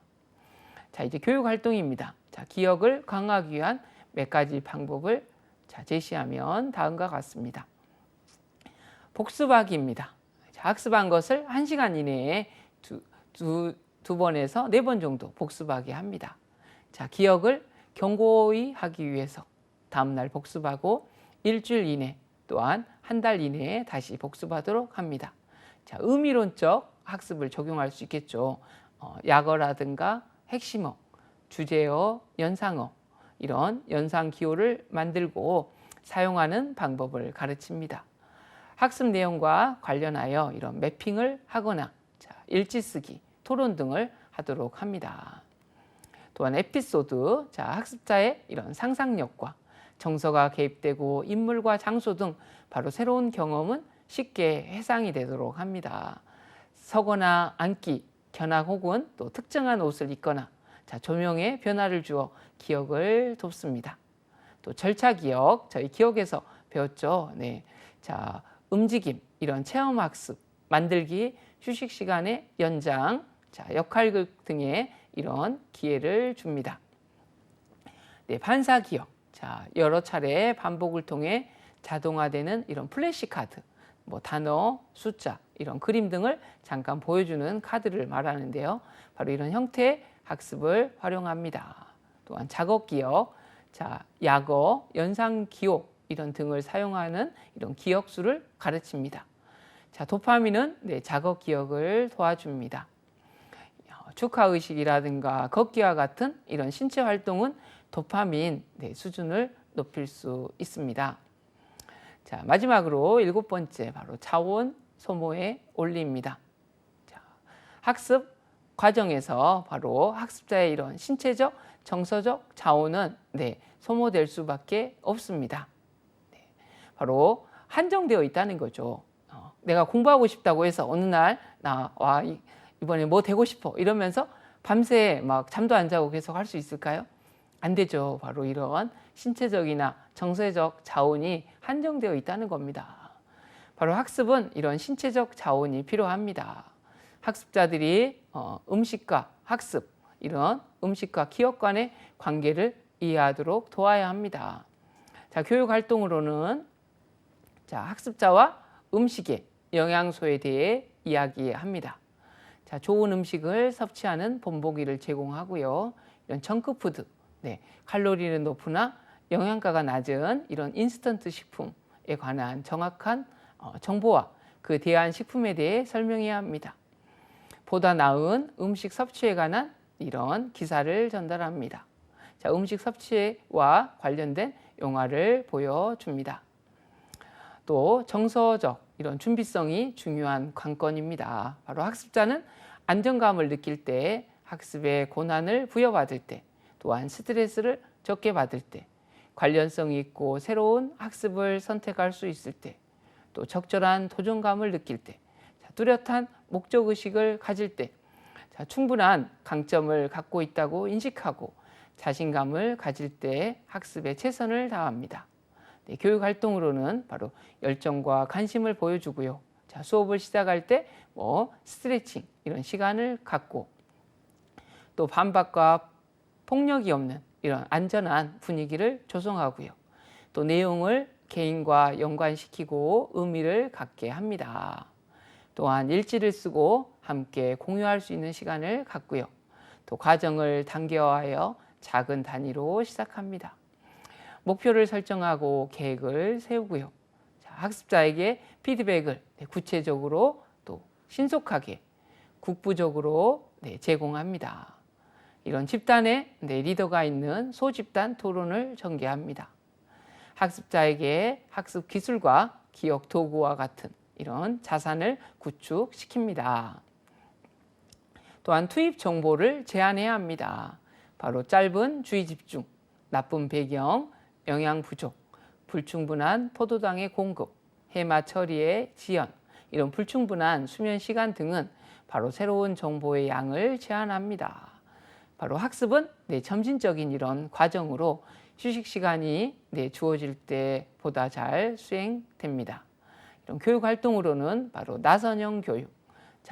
Speaker 1: 자, 이제 교육 활동입니다. 자, 기억을 강화하기 위한 몇 가지 방법을 자, 제시하면 다음과 같습니다. 복습하기입니다. 자, 학습한 것을 1시간 이내에 두 번에서 4번 정도 복습하게 합니다. 자, 기억을 견고히 하기 위해서 다음날 복습하고 일주일 이내 또한 한 달 이내에 다시 복습하도록 합니다. 자, 의미론적 학습을 적용할 수 있겠죠. 약어라든가 핵심어, 주제어, 연상어 이런 연상 기호를 만들고 사용하는 방법을 가르칩니다. 학습 내용과 관련하여 이런 매핑을 하거나 자, 일지 쓰기, 토론 등을 하도록 합니다. 또한 에피소드, 자, 학습자의 이런 상상력과 정서가 개입되고 인물과 장소 등 바로 새로운 경험은 쉽게 해상이 되도록 합니다. 서거나 앉기, 견학 혹은 또 특정한 옷을 입거나 자, 조명에 변화를 주어 기억을 돕습니다. 또 절차 기억, 저희 기억에서 배웠죠. 네, 자, 움직임, 이런 체험 학습, 만들기, 휴식 시간의 연장, 자, 역할극 등의 이런 기회를 줍니다. 네, 반사 기억, 자, 여러 차례 반복을 통해 자동화되는 이런 플래시카드, 뭐 단어, 숫자, 이런 그림 등을 잠깐 보여주는 카드를 말하는데요. 바로 이런 형태의 학습을 활용합니다. 또한 작업 기억, 자, 약어, 연상 기호 이런 등을 사용하는 이런 기억수를 가르칩니다. 자, 도파민은 네, 작업 기억을 도와줍니다. 축하의식이라든가 걷기와 같은 이런 신체 활동은 도파민 네, 수준을 높일 수 있습니다. 자, 마지막으로 7번째 바로 자원 소모의 원리입니다. 자, 학습 과정에서 바로 학습자의 이런 신체적, 정서적 자원은 네, 소모될 수밖에 없습니다. 네, 바로 한정되어 있다는 거죠. 내가 공부하고 싶다고 해서 어느 날 나와 이번에 뭐 되고 싶어 이러면서 밤새 막 잠도 안 자고 계속 할 수 있을까요? 안 되죠. 바로 이런 신체적이나 정서적 자원이 한정되어 있다는 겁니다. 바로 학습은 이런 신체적 자원이 필요합니다. 학습자들이 음식과 학습, 이런 음식과 기억 간의 관계를 이해하도록 도와야 합니다. 자, 교육 활동으로는 자, 학습자와 음식의 영양소에 대해 이야기합니다. 자, 좋은 음식을 섭취하는 본보기를 제공하고요. 이런 정크푸드, 네, 칼로리는 높으나 영양가가 낮은 이런 인스턴트 식품에 관한 정확한 정보와 그 대한 식품에 대해 설명해야 합니다. 보다 나은 음식 섭취에 관한 이런 기사를 전달합니다. 자, 음식 섭취와 관련된 영화를 보여줍니다. 또 정서적 이런 준비성이 중요한 관건입니다. 바로 학습자는 안정감을 느낄 때, 학습에 고난을 부여받을 때, 또한 스트레스를 적게 받을 때, 관련성이 있고 새로운 학습을 선택할 수 있을 때, 또 적절한 도전감을 느낄 때, 뚜렷한 목적의식을 가질 때, 충분한 강점을 갖고 있다고 인식하고 자신감을 가질 때 학습에 최선을 다합니다. 네, 교육 활동으로는 바로 열정과 관심을 보여주고요. 자, 수업을 시작할 때 스트레칭 이런 시간을 갖고 또 반박과 폭력이 없는 이런 안전한 분위기를 조성하고요. 또 내용을 개인과 연관시키고 의미를 갖게 합니다. 또한 일지를 쓰고 함께 공유할 수 있는 시간을 갖고요. 또 과정을 단계화하여 작은 단위로 시작합니다. 목표를 설정하고 계획을 세우고요. 자, 학습자에게 피드백을 구체적으로 또 신속하게 국부적으로 제공합니다. 이런 집단에 리더가 있는 소집단 토론을 전개합니다. 학습자에게 학습 기술과 기억 도구와 같은 이런 자산을 구축시킵니다. 또한 투입 정보를 제한해야 합니다. 바로 짧은 주의 집중, 나쁜 배경, 영양 부족, 불충분한 포도당의 공급, 해마 처리의 지연, 이런 불충분한 수면 시간 등은 바로 새로운 정보의 양을 제한합니다. 바로 학습은 점진적인 이런 과정으로 휴식 시간이 주어질 때보다 잘 수행됩니다. 이런 교육 활동으로는 바로 나선형 교육,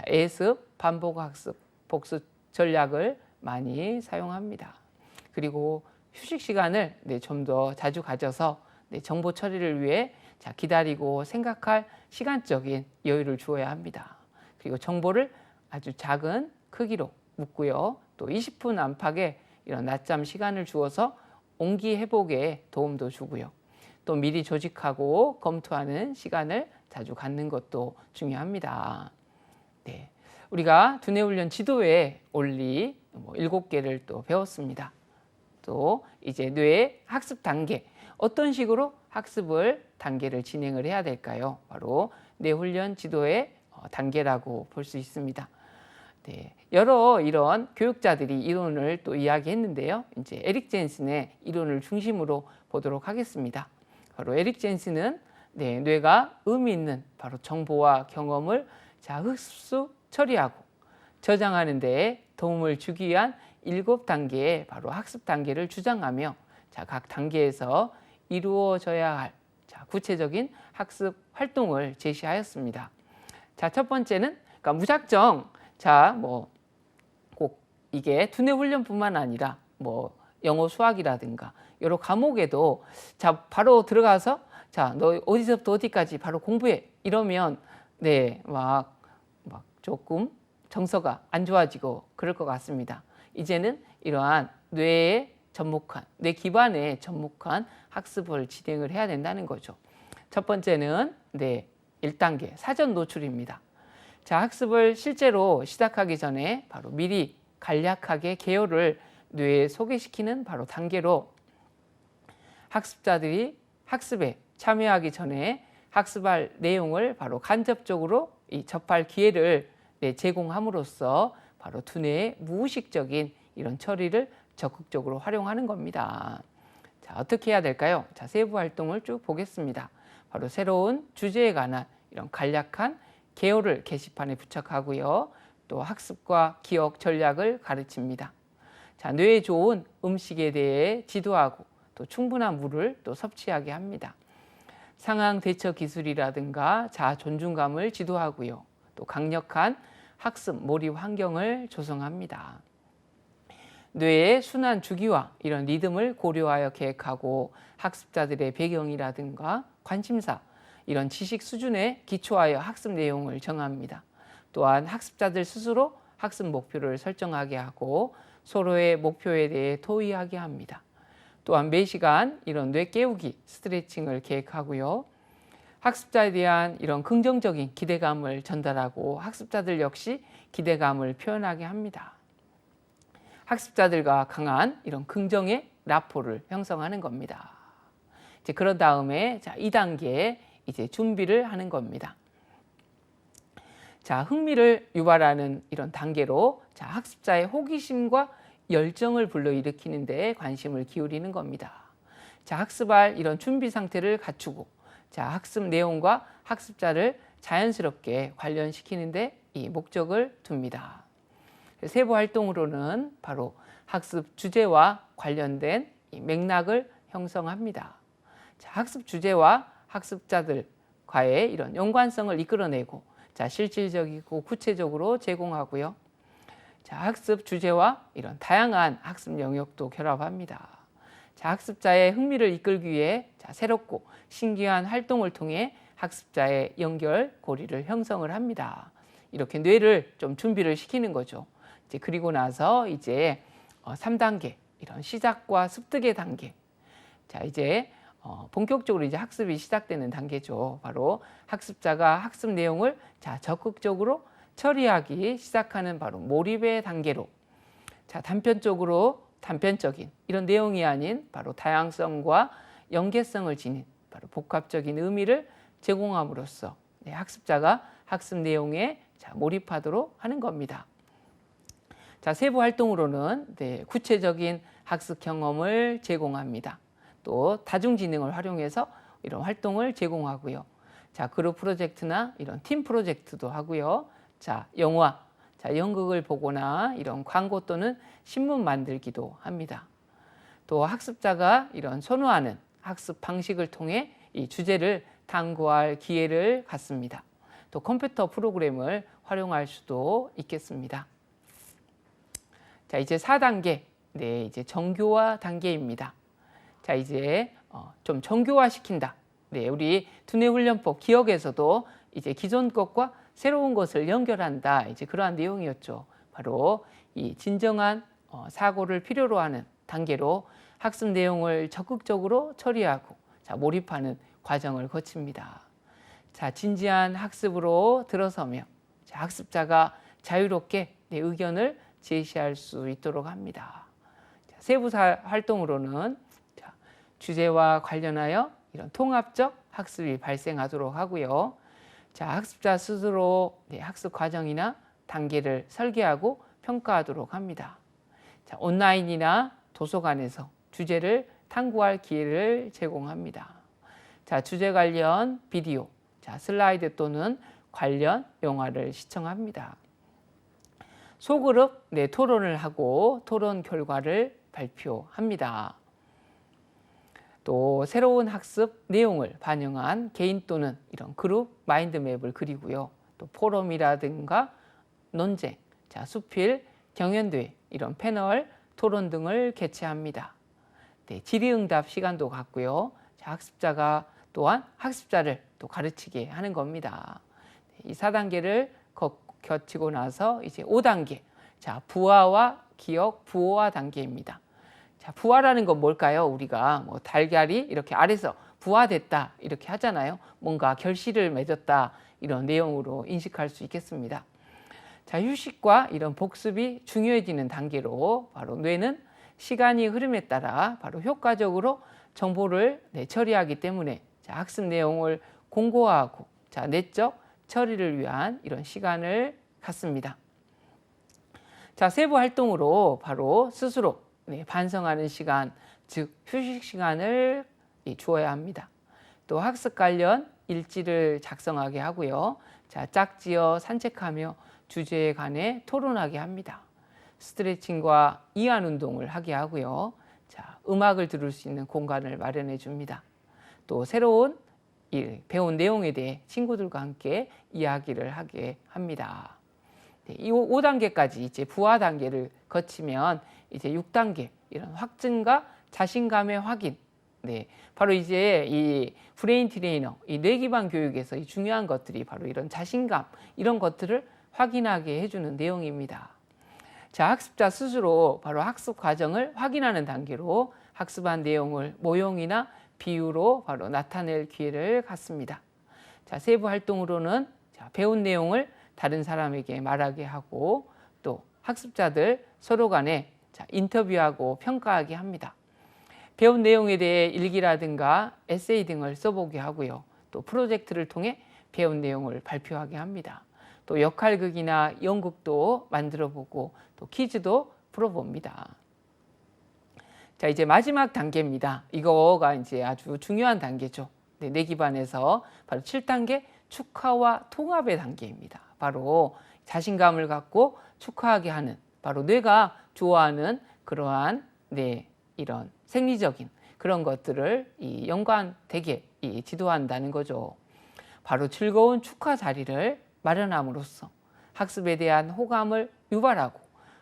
Speaker 1: 예습, 반복 학습, 복습 전략을 많이 사용합니다. 그리고 휴식 시간을 좀 더 자주 가져서 정보 처리를 위해 기다리고 생각할 시간적인 여유를 주어야 합니다. 그리고 정보를 아주 작은 크기로 묶고요. 또 20분 안팎의 이런 낮잠 시간을 주어서 온기 회복에 도움도 주고요. 또 미리 조직하고 검토하는 시간을 자주 갖는 것도 중요합니다. 우리가 두뇌훈련 지도에 원리 7개를 또 배웠습니다. 또 이제 뇌의 학습 단계, 어떤 식으로 학습을 단계를 진행을 해야 될까요? 바로 뇌훈련 지도의 단계라고 볼 수 있습니다. 여러 이런 교육자들이 이론을 또 이야기했는데요. 이제 에릭 젠슨의 이론을 중심으로 보도록 하겠습니다. 바로 에릭 젠슨은 뇌가 의미 있는 바로 정보와 경험을 흡수, 처리하고 저장하는 데 도움을 주기 위한 7단계의 바로 학습 단계를 주장하며 각 단계에서 이루어져야 할 구체적인 학습 활동을 제시하였습니다. 첫 번째는 그러니까 무작정 꼭 이게 두뇌 훈련뿐만 아니라 영어, 수학이라든가 여러 과목에도 바로 들어가서 너 어디서부터 어디까지 바로 공부해 이러면 막 조금 정서가 안 좋아지고 그럴 것 같습니다. 이제는 이러한 뇌에 접목한, 뇌 기반에 접목한 학습을 진행을 해야 된다는 거죠. 첫 번째는 1단계 사전 노출입니다. 학습을 실제로 시작하기 전에 바로 미리 간략하게 개요를 뇌에 소개시키는 바로 단계로 학습자들이 학습에 참여하기 전에 학습할 내용을 바로 간접적으로 접할 기회를 제공함으로써 바로 두뇌의 무의식적인 이런 처리를 적극적으로 활용하는 겁니다. 어떻게 해야 될까요? 세부 활동을 쭉 보겠습니다. 바로 새로운 주제에 관한 이런 간략한 개요를 게시판에 부착하고요. 또 학습과 기억 전략을 가르칩니다. 뇌에 좋은 음식에 대해 지도하고 또 충분한 물을 또 섭취하게 합니다. 상황 대처 기술이라든가 자아 존중감을 지도하고요. 또 강력한 학습 몰입 환경을 조성합니다. 뇌의 순환 주기와 이런 리듬을 고려하여 계획하고 학습자들의 배경이라든가 관심사, 이런 지식 수준에 기초하여 학습 내용을 정합니다. 또한 학습자들 스스로 학습 목표를 설정하게 하고 서로의 목표에 대해 토의하게 합니다. 또한 매 시간 이런 뇌 깨우기, 스트레칭을 계획하고요. 학습자에 대한 이런 긍정적인 기대감을 전달하고 학습자들 역시 기대감을 표현하게 합니다. 학습자들과 강한 이런 긍정의 라포를 형성하는 겁니다. 그런 다음에 2단계 이제 준비를 하는 겁니다. 흥미를 유발하는 이런 단계로 학습자의 호기심과 열정을 불러일으키는 데 관심을 기울이는 겁니다. 학습할 이런 준비 상태를 갖추고 학습 내용과 학습자를 자연스럽게 관련시키는 데 이 목적을 둡니다. 세부 활동으로는 바로 학습 주제와 관련된 이 맥락을 형성합니다. 학습 주제와 학습자들과의 이런 연관성을 이끌어내고 실질적이고 구체적으로 제공하고요. 학습 주제와 이런 다양한 학습 영역도 결합합니다. 학습자의 흥미를 이끌기 위해 새롭고 신기한 활동을 통해 학습자의 연결 고리를 형성을 합니다. 이렇게 뇌를 좀 준비를 시키는 거죠. 그리고 나서 이제 3단계 이런 시작과 습득의 단계. 이제 본격적으로 이제 학습이 시작되는 단계죠. 바로 학습자가 학습 내용을 적극적으로 처리하기 시작하는 바로 몰입의 단계로 단편적인 이런 내용이 아닌 바로 다양성과 연계성을 지닌 바로 복합적인 의미를 제공함으로써 학습자가 학습 내용에 몰입하도록 하는 겁니다. 세부 활동으로는 구체적인 학습 경험을 제공합니다. 또 다중지능을 활용해서 이런 활동을 제공하고요. 그룹 프로젝트나 이런 팀 프로젝트도 하고요. 영화, 연극을 보거나 이런 광고 또는 신문 만들기도 합니다. 또 학습자가 이런 선호하는 학습 방식을 통해 이 주제를 탐구할 기회를 갖습니다. 또 컴퓨터 프로그램을 활용할 수도 있겠습니다. 자, 이제 4단계, 이제 정교화 단계입니다. 자, 이제 좀 정교화 시킨다. 우리 두뇌훈련법 기억에서도 이제 기존 것과 새로운 것을 연결한다. 이제 그러한 내용이었죠. 바로 이 진정한 사고를 필요로 하는 단계로 학습 내용을 적극적으로 처리하고 몰입하는 과정을 거칩니다. 자, 진지한 학습으로 들어서며 학습자가 자유롭게 내 의견을 제시할 수 있도록 합니다. 자, 세부 활동으로는 주제와 관련하여 이런 통합적 학습이 발생하도록 하고요. 자, 학습자 스스로 학습 과정이나 단계를 설계하고 평가하도록 합니다. 자, 온라인이나 도서관에서 주제를 탐구할 기회를 제공합니다. 자, 주제 관련 비디오, 슬라이드 또는 관련 영화를 시청합니다. 소그룹 토론을 하고 토론 결과를 발표합니다. 또 새로운 학습 내용을 반영한 개인 또는 이런 그룹 마인드맵을 그리고요. 또 포럼이라든가 논쟁, 수필, 경연대회, 이런 패널, 토론 등을 개최합니다. 질의응답 시간도 갖고요. 학습자가 또한 학습자를 또 가르치게 하는 겁니다. 이 4단계를 거치고 나서 이제 5단계, 부화와 기억 부호화 단계입니다. 자, 부화라는 건 뭘까요? 우리가 뭐 달걀이 이렇게 알에서 부화됐다 이렇게 하잖아요. 뭔가 결실을 맺었다 이런 내용으로 인식할 수 있겠습니다. 자, 휴식과 이런 복습이 중요해지는 단계로 바로 뇌는 시간이 흐름에 따라 바로 효과적으로 정보를 처리하기 때문에 학습 내용을 공고화하고 내적 처리를 위한 이런 시간을 갖습니다. 자, 세부 활동으로 바로 스스로 반성하는 시간, 즉 휴식 시간을 주어야 합니다. 또 학습 관련 일지를 작성하게 하고요. 자, 짝지어 산책하며 주제에 관해 토론하게 합니다. 스트레칭과 이완 운동을 하게 하고요. 자, 음악을 들을 수 있는 공간을 마련해 줍니다. 또 새로운 배운 내용에 대해 친구들과 함께 이야기를 하게 합니다. 이 5단계까지 이제 부화 단계를 거치면 이제 6단계 이런 확증과 자신감의 확인. 바로 이제 이 브레인 트레이너, 이 뇌 기반 교육에서 이 중요한 것들이 바로 이런 자신감, 이런 것들을 확인하게 해주는 내용입니다. 자, 학습자 스스로 바로 학습 과정을 확인하는 단계로 학습한 내용을 모형이나 비유로 바로 나타낼 기회를 갖습니다. 자, 세부 활동으로는 배운 내용을 다른 사람에게 말하게 하고 또 학습자들 서로 간에 인터뷰하고 평가하게 합니다. 배운 내용에 대해 일기라든가 에세이 등을 써보게 하고요. 또 프로젝트를 통해 배운 내용을 발표하게 합니다. 또 역할극이나 연극도 만들어보고 또 퀴즈도 풀어봅니다. 자, 이제 마지막 단계입니다. 이거가 이제 아주 중요한 단계죠. 뇌 기반에서 바로 7단계 축하와 통합의 단계입니다. 바로 자신감을 갖고 축하하게 하는 바로 뇌가 좋아하는 그러한 이런 생리적인 그런 것들을 연관되게 지도한다는 거죠. 바로 즐거운 축하 자리를 마련함으로써 학습에 대한 호감을 유발하고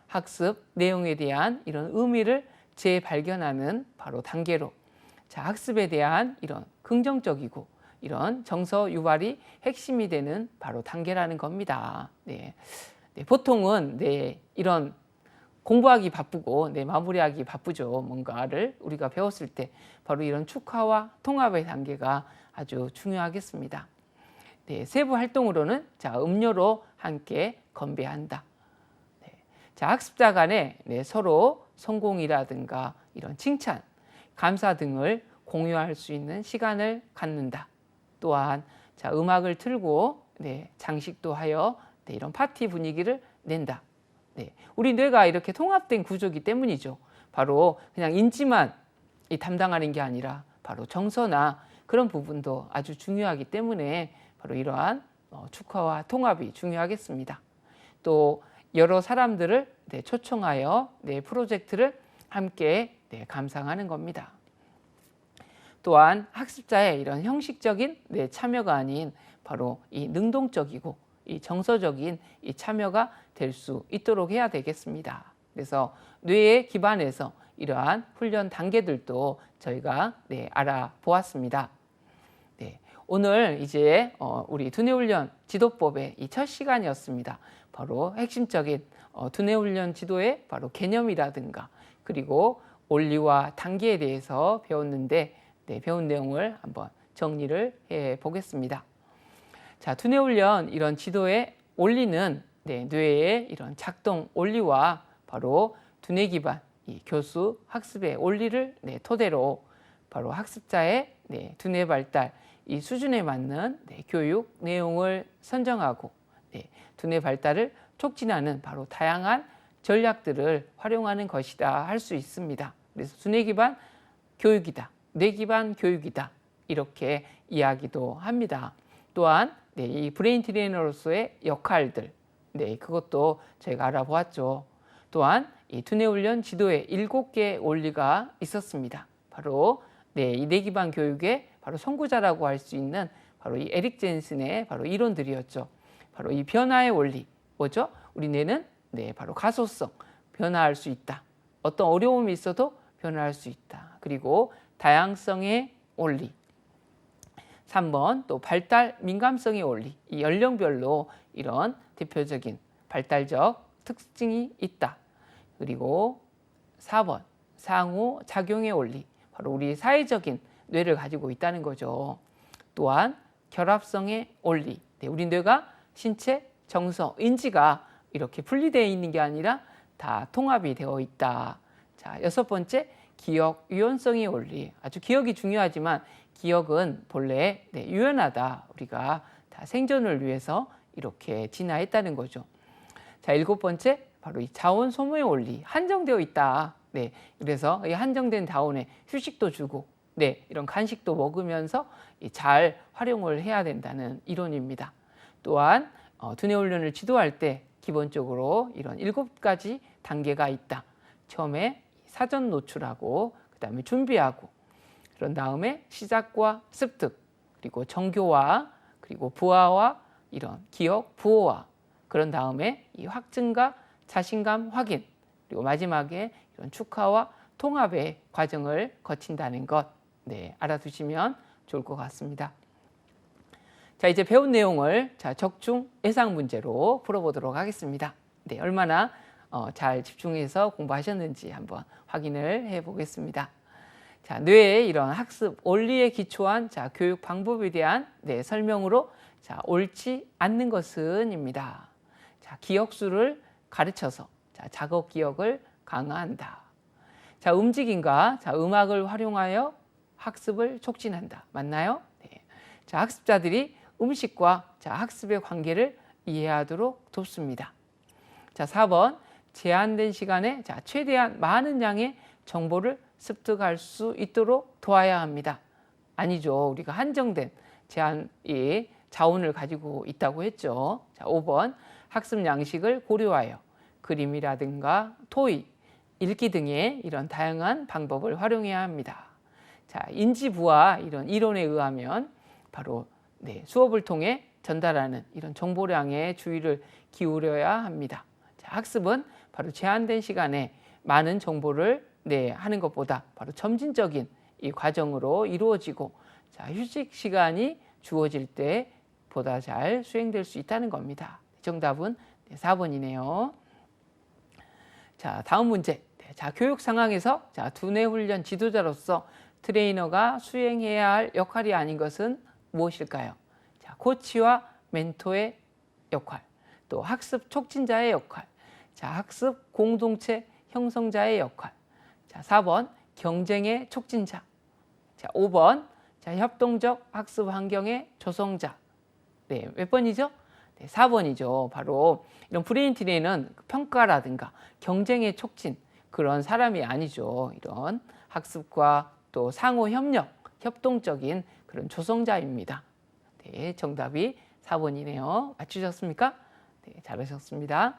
Speaker 1: 학습 내용에 대한 이런 의미를 재발견하는 바로 단계로 학습에 대한 이런 긍정적이고 이런 정서 유발이 핵심이 되는 바로 단계라는 겁니다. 보통은 이런 공부하기 바쁘고 마무리하기 바쁘죠. 뭔가를 우리가 배웠을 때 바로 이런 축하와 통합의 단계가 아주 중요하겠습니다. 세부 활동으로는 음료로 함께 건배한다. 학습자 간에 서로 성공이라든가 이런 칭찬, 감사 등을 공유할 수 있는 시간을 갖는다. 또한 음악을 틀고 장식도 하여 이런 파티 분위기를 낸다. 우리 뇌가 이렇게 통합된 구조이기 때문이죠. 바로 그냥 인지만 담당하는 게 아니라 바로 정서나 그런 부분도 아주 중요하기 때문에 바로 이러한 축하와 통합이 중요하겠습니다. 또 여러 사람들을 초청하여 프로젝트를 함께 감상하는 겁니다. 또한 학습자의 이런 형식적인 참여가 아닌 바로 이 능동적이고 이 정서적인 이 참여가 될 수 있도록 해야 되겠습니다. 그래서 뇌에 기반해서 이러한 훈련 단계들도 저희가 알아보았습니다. 오늘 이제 우리 두뇌훈련 지도법의 이 첫 시간이었습니다. 바로 핵심적인 두뇌훈련 지도의 바로 개념이라든가 그리고 원리와 단계에 대해서 배웠는데 배운 내용을 한번 정리를 해 보겠습니다. 자, 두뇌훈련 이런 지도의 원리는 뇌의 이런 작동 원리와 바로 두뇌 기반 이 교수 학습의 원리를 토대로 바로 학습자의 두뇌 발달 이 수준에 맞는 교육 내용을 선정하고 두뇌 발달을 촉진하는 바로 다양한 전략들을 활용하는 것이다 할 수 있습니다. 그래서 두뇌 기반 교육이다, 뇌 기반 교육이다 이렇게 이야기도 합니다. 또한 이 브레인 트레이너로서의 역할들 그것도 저희가 알아보았죠. 또한 이 두뇌훈련 지도에 7개의 원리가 있었습니다. 바로 이 뇌 기반 교육의 바로 선구자라고 할 수 있는 바로 이 에릭 젠슨의 바로 이론들이었죠. 바로 이 변화의 원리 뭐죠? 우리 뇌는 바로 가소성 변화할 수 있다. 어떤 어려움이 있어도 변화할 수 있다. 그리고 다양성의 원리. 3번 또 발달 민감성의 원리. 이 연령별로 이런 대표적인 발달적 특징이 있다. 그리고 4번 상호작용의 원리. 바로 우리 사회적인 뇌를 가지고 있다는 거죠. 또한 결합성의 원리. 우리 뇌가 신체, 정서, 인지가 이렇게 분리되어 있는 게 아니라 다 통합이 되어 있다. 자, 6번째 기억 유연성의 원리. 아주 기억이 중요하지만 기억은 본래 유연하다. 우리가 다 생존을 위해서 이렇게 진화했다는 거죠. 자, 7번째 바로 이 자원 소모의 원리. 한정되어 있다. 그래서 이 한정된 자원에 휴식도 주고 이런 간식도 먹으면서 잘 활용을 해야 된다는 이론입니다. 또한 두뇌 훈련을 지도할 때 기본적으로 이런 7가지 단계가 있다. 처음에 사전 노출하고 그다음에 준비하고 그런 다음에 시작과 습득 그리고 정교화 그리고 부하와 이런 기억 부호화 그런 다음에 이 확증과 자신감 확인 그리고 마지막에 이런 축하와 통합의 과정을 거친다는 것 알아두시면 좋을 것 같습니다. 자, 이제 배운 내용을 적중 예상 문제로 풀어보도록 하겠습니다. 얼마나 잘 집중해서 공부하셨는지 한번 확인을 해보겠습니다. 자, 뇌의 이런 학습 원리에 기초한 교육 방법에 대한 설명으로 옳지 않는 것은입니다. 기억수를 가르쳐서 작업 기억을 강화한다. 움직임과 음악을 활용하여 학습을 촉진한다. 맞나요? 학습자들이 음식과 학습의 관계를 이해하도록 돕습니다. 4번 제한된 시간에 최대한 많은 양의 정보를 습득할 수 있도록 도와야 합니다. 아니죠. 우리가 한정된 제한의 자원을 가지고 있다고 했죠. 5번 학습 양식을 고려하여 그림이라든가 토의, 읽기 등의 이런 다양한 방법을 활용해야 합니다. 인지부와 이런 이론에 의하면 바로 수업을 통해 전달하는 이런 정보량에 주의를 기울여야 합니다. 학습은 바로 제한된 시간에 많은 정보를 하는 것보다 바로 점진적인 이 과정으로 이루어지고 휴식 시간이 주어질 때 보다 잘 수행될 수 있다는 겁니다. 정답은 4번이네요. 자, 다음 문제. 교육 상황에서 두뇌 훈련 지도자로서 트레이너가 수행해야 할 역할이 아닌 것은 무엇일까요? 코치와 멘토의 역할, 또 학습 촉진자의 역할, 학습 공동체 형성자의 역할, 4번 경쟁의 촉진자, 5번 협동적 학습 환경의 조성자. 몇 번이죠? 4번이죠. 바로 이런 브레인 트레이너는 평가라든가 경쟁의 촉진 그런 사람이 아니죠. 이런 학습과 또 상호 협력, 협동적인 그런 조성자입니다. 정답이 4번이네요. 맞추셨습니까? 잘하셨습니다.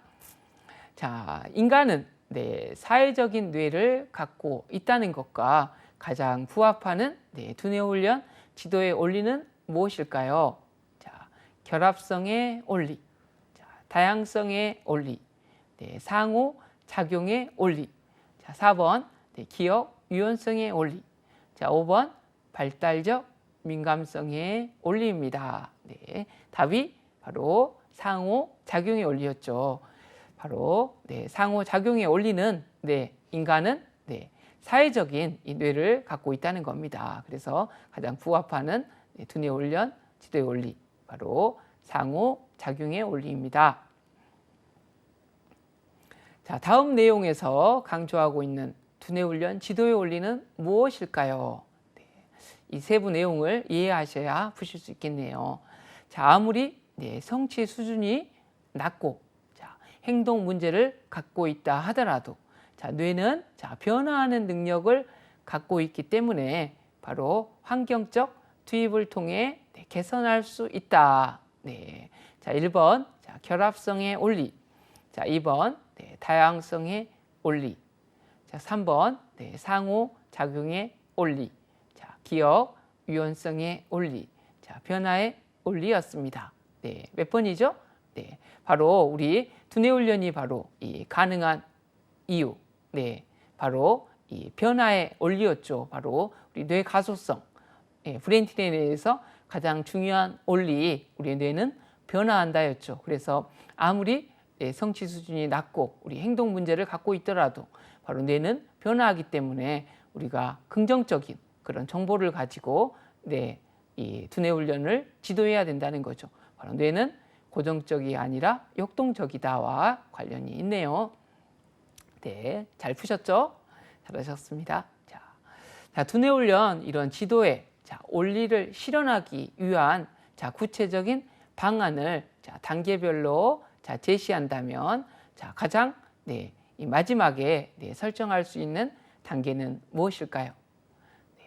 Speaker 1: 자, 인간은 네, 사회적인 뇌를 갖고 있다는 것과 가장 부합하는 네, 두뇌 훈련 지도의 원리는 무엇일까요? 자, 결합성의 원리, 자, 다양성의 원리, 네, 상호 작용의 원리. 자, 4번 네, 기억 유연성의 원리. 자, 5번 발달적 민감성의 원리입니다. 네, 답이 바로 상호 작용의 원리였죠. 바로 네, 상호 작용의 원리는 네, 인간은 네, 사회적인 이 뇌를 갖고 있다는 겁니다. 그래서 가장 부합하는 네, 두뇌 훈련 지도의 원리 바로 상호 작용의 원리입니다. 자, 다음 내용에서 강조하고 있는 두뇌 훈련 지도의 원리는 무엇일까요? 네, 이 세부 내용을 이해하셔야 푸실 수 있겠네요. 자, 아무리 네, 성취 수준이 낮고 자, 행동 문제를 갖고 있다 하더라도 자, 뇌는 자, 변화하는 능력을 갖고 있기 때문에 바로 환경적 투입을 통해 네, 개선할 수 있다. 네. 자, 1번 자, 결합성의 원리. 자, 2번 네, 다양성의 원리. 자, 3번 네, 상호 작용의 원리. 자, 기억 유연성의 원리. 자, 변화의 원리였습니다. 네, 몇 번이죠? 네, 바로 우리 두뇌 훈련이 바로 이 가능한 이유. 네, 바로 이 변화의 원리였죠. 바로 우리 뇌 가소성, 예, 브레인 트레이닝에서 가장 중요한 원리, 우리 뇌는 변화한다였죠. 그래서 아무리 예, 성취 수준이 낮고 우리 행동 문제를 갖고 있더라도 바로 뇌는 변화하기 때문에 우리가 긍정적인 그런 정보를 가지고 네, 이 두뇌 훈련을 지도해야 된다는 거죠. 바로 뇌는 고정적이 아니라 역동적이다와 관련이 있네요. 네, 잘 푸셨죠? 잘하셨습니다. 자, 두뇌 훈련 이런 지도의 자, 원리를 실현하기 위한 자, 구체적인 방안을 자, 단계별로 자, 제시한다면 자, 가장 네, 이 마지막에 네, 설정할 수 있는 단계는 무엇일까요?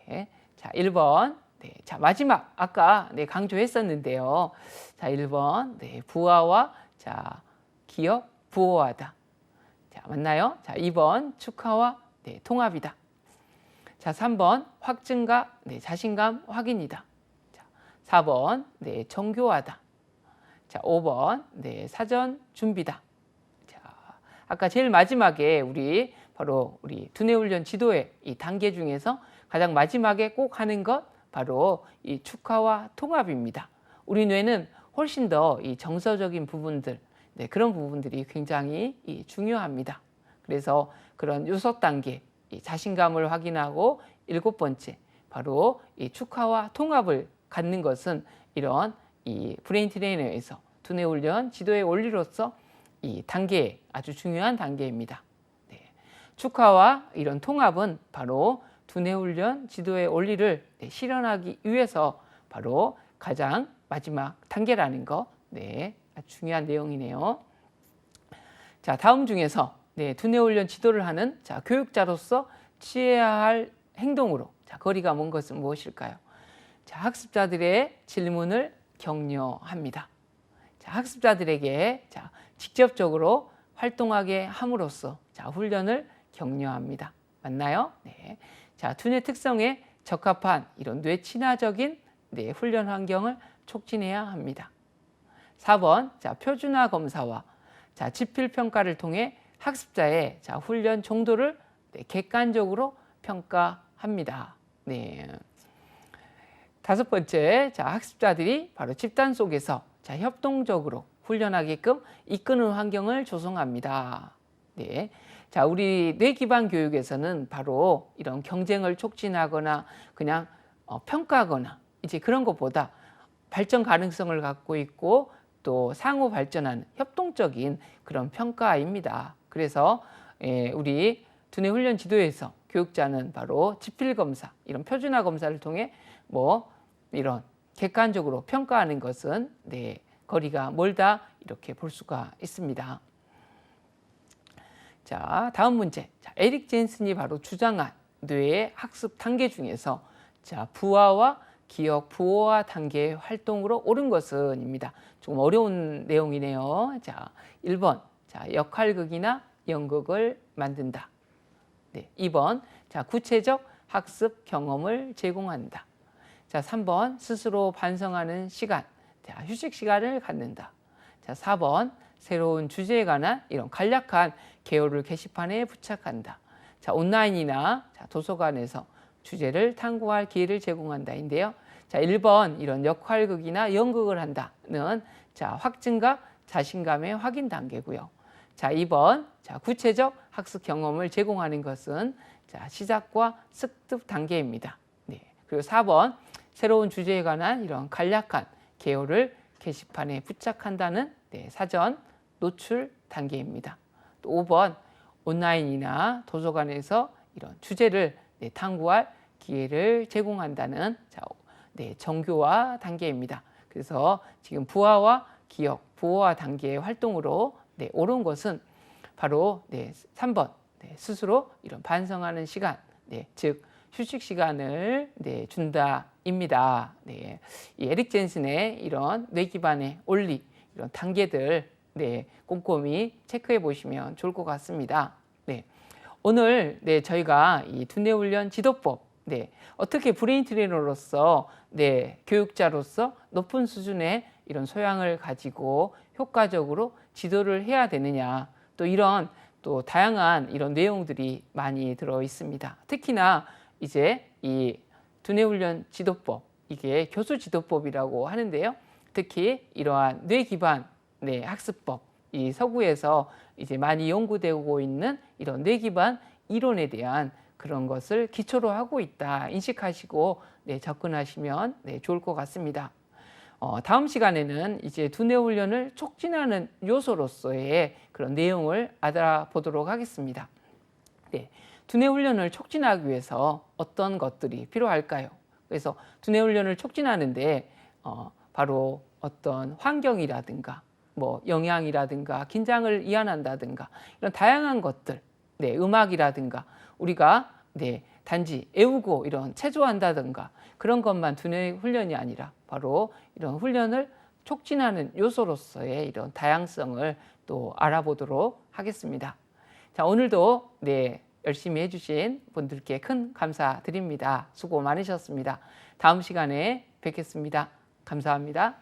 Speaker 1: 네, 자, 1번 네, 자, 마지막 아까 네, 강조했었는데요. 자, 1번 네, 부하와 자, 기억 부호하다. 자, 맞나요? 자, 2번 축하와 네, 통합이다. 자, 3번 확증과 네, 자신감 확인이다. 자, 4번 네, 정교하다. 자, 5번 네, 사전 준비다. 자, 아까 제일 마지막에 우리 바로 우리 두뇌 훈련 지도의 이 단계 중에서 가장 마지막에 꼭 하는 것 바로 이 축하와 통합입니다. 우리 뇌는 훨씬 더 이 정서적인 부분들 네, 그런 부분들이 굉장히 중요합니다. 그래서 그런 6단계 이 자신감을 확인하고 7번째 바로 이 축하와 통합을 갖는 것은 이런 이 브레인 트레이너에서 두뇌 훈련 지도의 원리로서 이 단계 아주 중요한 단계입니다. 네. 축하와 이런 통합은 바로 두뇌 훈련 지도의 원리를 네, 실현하기 위해서 바로 가장 마지막 단계라는 거 네, 아주 중요한 내용이네요. 자, 다음 중에서 네, 두뇌 훈련 지도를 하는 자, 교육자로서 취해야 할 행동으로 자, 거리가 먼 것은 무엇일까요? 자, 학습자들의 질문을 격려합니다. 자, 학습자들에게 자, 직접적으로 활동하게 함으로써 자, 훈련을 격려합니다. 맞나요? 네. 자, 두뇌 특성에 적합한 이런 뇌 친화적인 네, 훈련 환경을 촉진해야 합니다. 4번 자, 표준화 검사와 자, 지필 평가를 통해 학습자의 자, 훈련 정도를 네, 객관적으로 평가합니다. 네. 5번째 자, 학습자들이 바로 집단 속에서 자, 협동적으로 훈련하게끔 이끄는 환경을 조성합니다. 네. 자, 우리 뇌 기반 교육에서는 바로 이런 경쟁을 촉진하거나 그냥 평가하거나 이제 그런 것보다 발전 가능성을 갖고 있고 또 상호 발전하는 협동적인 그런 평가입니다. 그래서 우리 두뇌 훈련 지도에서 교육자는 바로 지필 검사, 이런 표준화 검사를 통해 뭐 이런 객관적으로 평가하는 것은 네, 거리가 멀다 이렇게 볼 수가 있습니다. 자, 다음 문제. 자, 에릭 젠슨이 바로 주장한 뇌의 학습 단계 중에서 자, 부하와 기억 부호화 단계의 활동으로 옳은 것은입니다. 조금 어려운 내용이네요. 자, 1번 자, 역할극이나 연극을 만든다. 네, 2번 자, 구체적 학습 경험을 제공한다. 자, 3번 스스로 반성하는 시간, 자, 휴식 시간을 갖는다. 자, 4번 새로운 주제에 관한 이런 간략한 개요를 게시판에 부착한다. 자, 온라인이나 자, 도서관에서 주제를 탐구할 기회를 제공한다인데요. 자, 1번 이런 역할극이나 연극을 한다는 자, 확증과 자신감의 확인 단계고요. 자, 2번 자, 구체적 학습 경험을 제공하는 것은 자, 시작과 습득 단계입니다. 네. 그리고 4번 새로운 주제에 관한 이런 간략한 개요를 게시판에 부착한다는 네, 사전 노출 단계입니다. 또 5번 온라인이나 도서관에서 이런 주제를 네, 탐구할 기회를 제공한다는 자, 네, 정교화 단계입니다. 그래서 지금 부화와 기억, 부호화 단계의 활동으로 네, 옳은 것은 바로 네, 3번 네, 스스로 이런 반성하는 시간, 네, 즉 휴식 시간을 네, 준다입니다. 네, 이 에릭 젠슨의 이런 뇌 기반의 원리, 이런 단계들 네, 꼼꼼히 체크해 보시면 좋을 것 같습니다. 네, 오늘 네, 저희가 이 두뇌 훈련 지도법 네, 어떻게 브레인 트레이너로서 네, 교육자로서 높은 수준의 이런 소양을 가지고 효과적으로 지도를 해야 되느냐, 또 이런 또 다양한 이런 내용들이 많이 들어 있습니다. 특히나 이제 이 두뇌 훈련 지도법, 이게 교수 지도법이라고 하는데요. 특히 이러한 뇌 기반 네, 학습법, 이 서구에서 이제 많이 연구되고 있는 이런 뇌 기반 이론에 대한 그런 것을 기초로 하고 있다 인식하시고 네, 접근하시면 네, 좋을 것 같습니다. 다음 시간에는 이제 두뇌 훈련을 촉진하는 요소로서의 그런 내용을 알아보도록 하겠습니다. 네, 두뇌 훈련을 촉진하기 위해서 어떤 것들이 필요할까요? 그래서 두뇌 훈련을 촉진하는데 바로 어떤 환경이라든가 뭐 영양이라든가 긴장을 이완한다든가 이런 다양한 것들, 네, 음악이라든가 우리가 네, 단지 애우고 이런 체조한다든가 그런 것만 두뇌 훈련이 아니라 바로 이런 훈련을 촉진하는 요소로서의 이런 다양성을 또 알아보도록 하겠습니다. 자, 오늘도 네, 열심히 해주신 분들께 큰 감사드립니다. 수고 많으셨습니다. 다음 시간에 뵙겠습니다. 감사합니다.